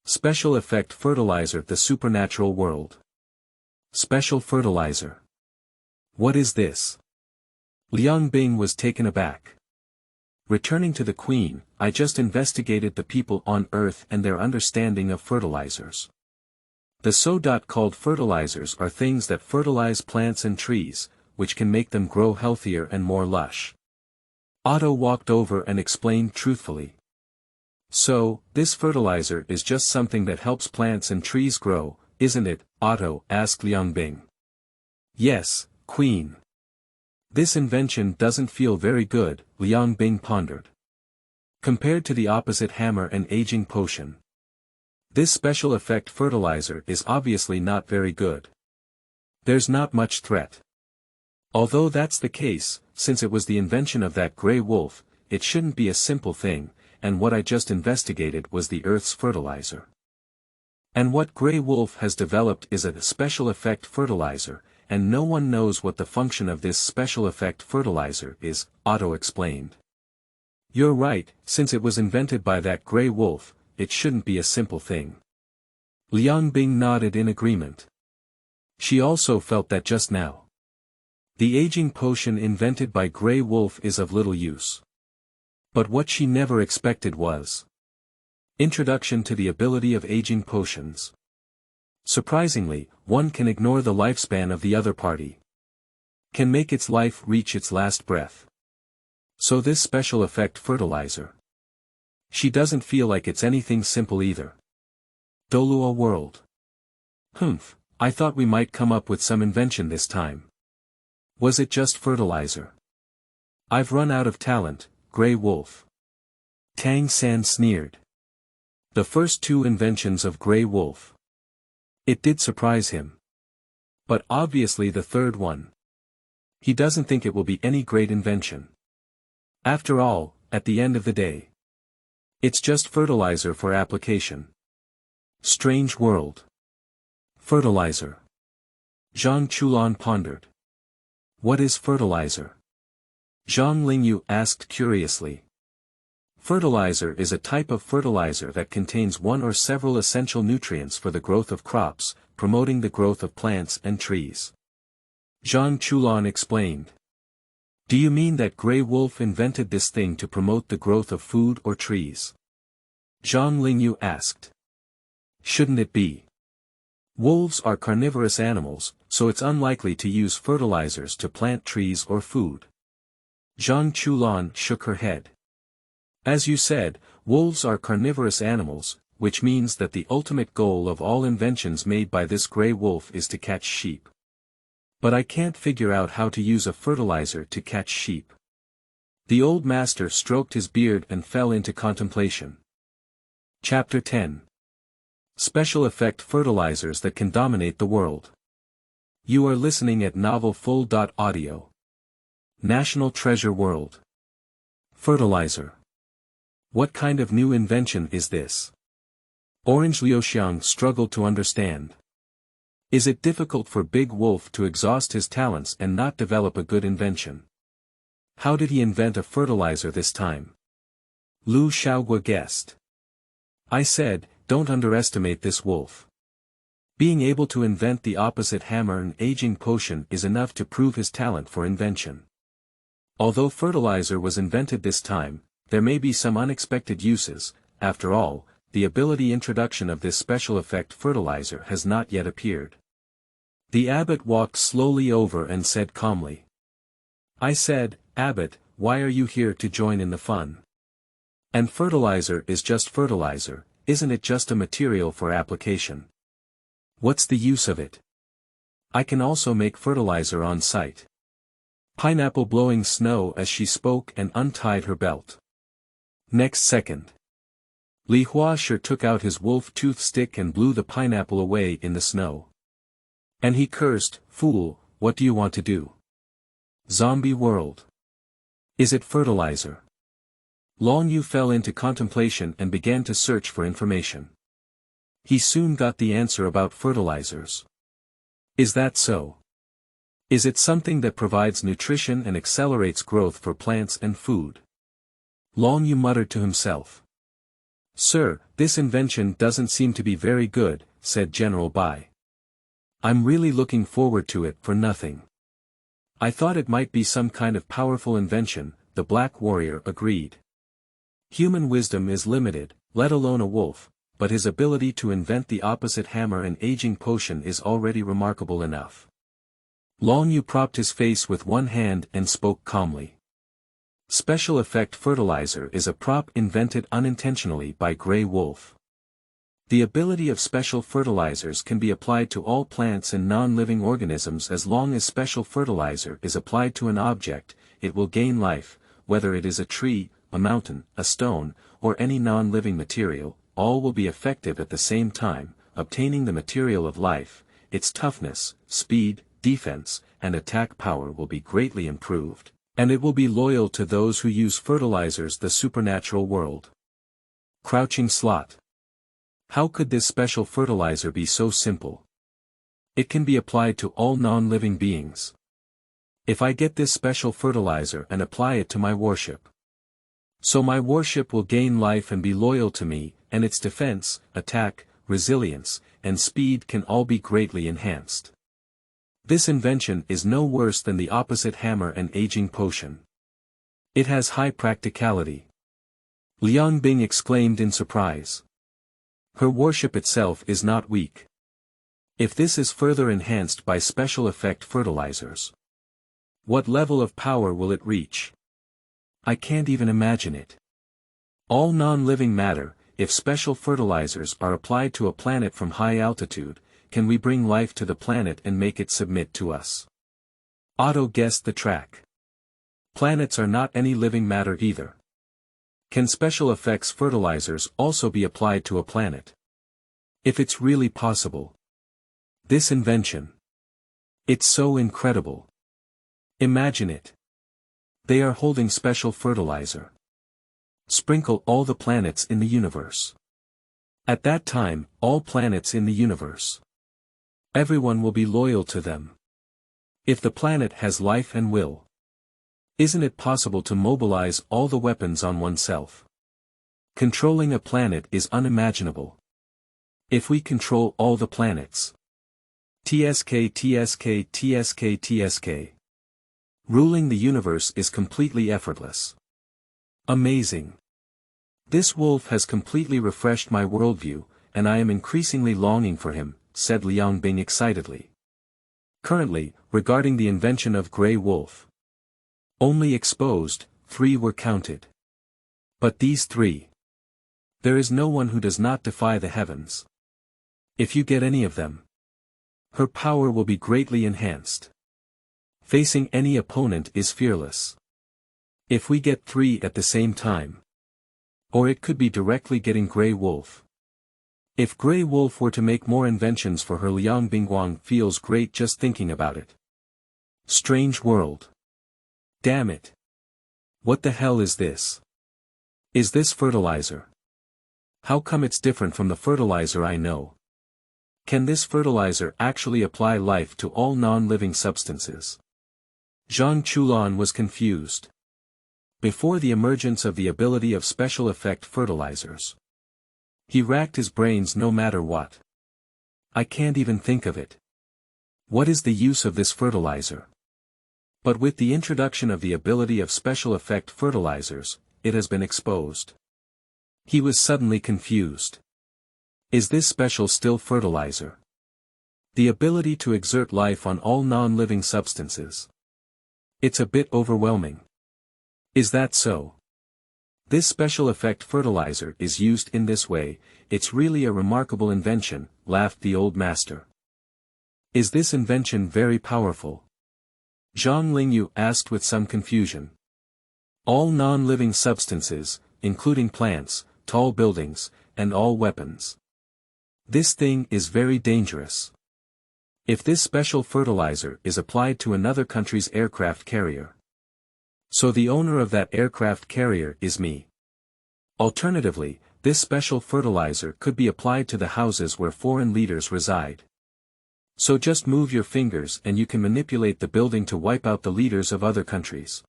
Special effect fertilizer, the supernatural world. Special fertilizer. What is this? Liang Bing was taken aback. Returning to the Queen, I just investigated the people on Earth and their understanding of fertilizers. The so-called fertilizers are things that fertilize plants and trees, which can make them grow healthier and more lush. Otto walked over and explained truthfully. So, this fertilizer is just something that helps plants and trees grow, isn't it, Otto? Asked Liang Bing. Yes, Queen. This invention doesn't feel very good, Liang Bing pondered. Compared to the opposite hammer and aging potion. This special effect fertilizer is obviously not very good. There's not much threat. Although that's the case, since it was the invention of that grey wolf, it shouldn't be a simple thing, and what I just investigated was the Earth's fertilizer. And what grey wolf has developed is a special effect fertilizer, and no one knows what the function of this special effect fertilizer is, Otto explained. You're right, since it was invented by that grey wolf, it shouldn't be a simple thing. Liang Bing nodded in agreement. She also felt that just now. The aging potion invented by Grey Wolf is of little use. But what she never expected was introduction to the ability of aging potions. Surprisingly, one can ignore the lifespan of the other party. Can make its life reach its last breath. So this special effect fertilizer. She doesn't feel like it's anything simple either. Dolua world. I thought we might come up with some invention this time. Was it just fertilizer? I've run out of talent, Grey Wolf. Tang San sneered. The first two inventions of Grey Wolf. It did surprise him. But obviously the third one. He doesn't think it will be any great invention. After all, at the end of the day. It's just fertilizer for application. Strange world. Fertilizer. Zhang Chulan pondered. What is fertilizer? Zhang Lingyu asked curiously. Fertilizer is a type of fertilizer that contains one or several essential nutrients for the growth of crops, promoting the growth of plants and trees. Zhang Chulan explained. Do you mean that Grey Wolf invented this thing to promote the growth of food or trees? Zhang Lingyu asked. Shouldn't it be? Wolves are carnivorous animals, so it's unlikely to use fertilizers to plant trees or food. Zhang Chulan shook her head. As you said, wolves are carnivorous animals, which means that the ultimate goal of all inventions made by this Grey Wolf is to catch sheep. But I can't figure out how to use a fertilizer to catch sheep. The old master stroked his beard and fell into contemplation. Chapter 10. Special effect fertilizers that can dominate the world. You are listening at novelfull.audio. National Treasure World. Fertilizer. What kind of new invention is this? Orange Liuxiang struggled to understand. Is it difficult for Big Wolf to exhaust his talents and not develop a good invention? How did he invent a fertilizer this time? Lu Xiaogua guessed. I said, don't underestimate this wolf. Being able to invent the opposite hammer and aging potion is enough to prove his talent for invention. Although fertilizer was invented this time, there may be some unexpected uses. After all, the ability introduction of this special effect fertilizer has not yet appeared. The abbot walked slowly over and said calmly. I said, Abbot, why are you here to join in the fun? And fertilizer is just fertilizer, isn't it just a material for application? What's the use of it? I can also make fertilizer on site. Pineapple blowing snow as she spoke and untied her belt. Next second. Li Huaxia took out his wolf tooth stick and blew the pineapple away in the snow. And he cursed, Fool, what do you want to do? Zombie world. Is it fertilizer? Long Yu fell into contemplation and began to search for information. He soon got the answer about fertilizers. Is that so? Is it something that provides nutrition and accelerates growth for plants and food? Long Yu muttered to himself. Sir, this invention doesn't seem to be very good, said General Bai. I'm really looking forward to it for nothing. I thought it might be some kind of powerful invention, the Black Warrior agreed. Human wisdom is limited, let alone a wolf, but his ability to invent the opposite hammer and aging potion is already remarkable enough. Long Yu propped his face with one hand and spoke calmly. Special effect fertilizer is a prop invented unintentionally by Grey Wolf. The ability of special fertilizers can be applied to all plants and non-living organisms. As long as special fertilizer is applied to an object, it will gain life, whether it is a tree, a mountain, a stone, or any non-living material, all will be effective at the same time, obtaining the material of life. Its toughness, speed, defense, and attack power will be greatly improved, and it will be loyal to those who use fertilizers. The supernatural world. Crouching slot. How could this special fertilizer be so simple? It can be applied to all non-living beings. If I get this special fertilizer and apply it to my warship, so my warship will gain life and be loyal to me, and its defense, attack, resilience, and speed can all be greatly enhanced. This invention is no worse than the opposite hammer and aging potion. It has high practicality. Liang Bing exclaimed in surprise. Her warship itself is not weak. If this is further enhanced by special effect fertilizers, what level of power will it reach? I can't even imagine it. All non-living matter, if special fertilizers are applied to a planet from high altitude, can we bring life to the planet and make it submit to us? Otto guessed the track. Planets are not any living matter either. Can special effects fertilizers also be applied to a planet? If it's really possible. This invention. It's so incredible. Imagine it. They are holding special fertilizer. Sprinkle all the planets in the universe. At that time, all planets in the universe. Everyone will be loyal to them. If the planet has life and will, isn't it possible to mobilize all the weapons on oneself? Controlling a planet is unimaginable. If we control all the planets. TSK. Ruling the universe is completely effortless. Amazing. This wolf has completely refreshed my worldview, and I am increasingly longing for him, said Liang Bing excitedly. Currently, regarding the invention of Grey Wolf. Only exposed, 3 were counted. But these 3. There is no one who does not defy the heavens. If you get any of them, her power will be greatly enhanced. Facing any opponent is fearless. If we get 3 at the same time. Or it could be directly getting Grey Wolf. If Grey Wolf were to make more inventions for her, Liang Bingguang feels great just thinking about it. Strange world. Damn it. What the hell is this? Is this fertilizer? How come it's different from the fertilizer I know? Can this fertilizer actually apply life to all non-living substances? Zhang Chulan was confused. Before the emergence of the ability of special effect fertilizers, he racked his brains no matter what. I can't even think of it. What is the use of this fertilizer? But with the introduction of the ability of special effect fertilizers, it has been exposed. He was suddenly confused. Is this special still fertilizer? The ability to exert life on all non-living substances. It's a bit overwhelming. Is that so? This special effect fertilizer is used in this way, it's really a remarkable invention, laughed the old master. Is this invention very powerful? Zhang Lingyu asked with some confusion. All non-living substances, including plants, tall buildings, and all weapons. This thing is very dangerous. If this special fertilizer is applied to another country's aircraft carrier, so the owner of that aircraft carrier is me. Alternatively, this special fertilizer could be applied to the houses where foreign leaders reside. So just move your fingers and you can manipulate the building to wipe out the leaders of other countries.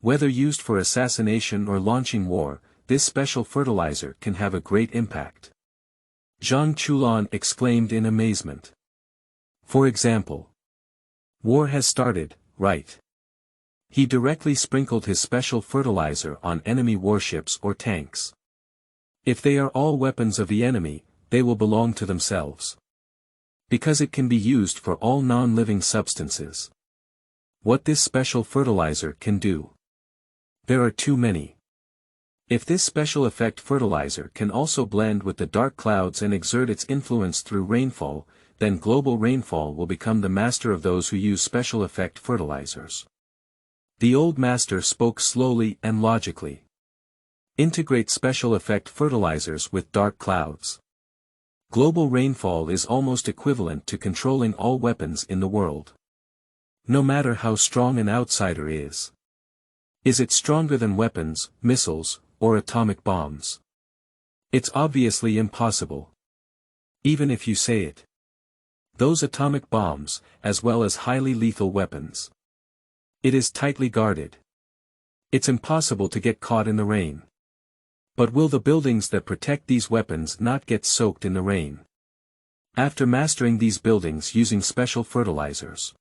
Whether used for assassination or launching war, this special fertilizer can have a great impact. Zhang Chulan exclaimed in amazement. For example, war has started, right? He directly sprinkled his special fertilizer on enemy warships or tanks. If they are all weapons of the enemy, they will belong to themselves. Because it can be used for all non-living substances. What this special fertilizer can do? There are too many. If this special effect fertilizer can also blend with the dark clouds and exert its influence through rainfall, then global rainfall will become the master of those who use special effect fertilizers. The old master spoke slowly and logically. Integrate special effect fertilizers with dark clouds. Global rainfall is almost equivalent to controlling all weapons in the world. No matter how strong an outsider is. Is it stronger than weapons, missiles, or atomic bombs? It's obviously impossible. Even if you say it. Those atomic bombs, as well as highly lethal weapons. It is tightly guarded. It's impossible to get caught in the rain. But will the buildings that protect these weapons not get soaked in the rain? After mastering these buildings using special fertilizers.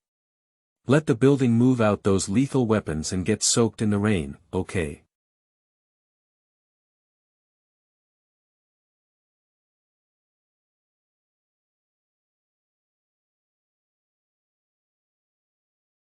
Let the building move out those lethal weapons and get soaked in the rain, okay.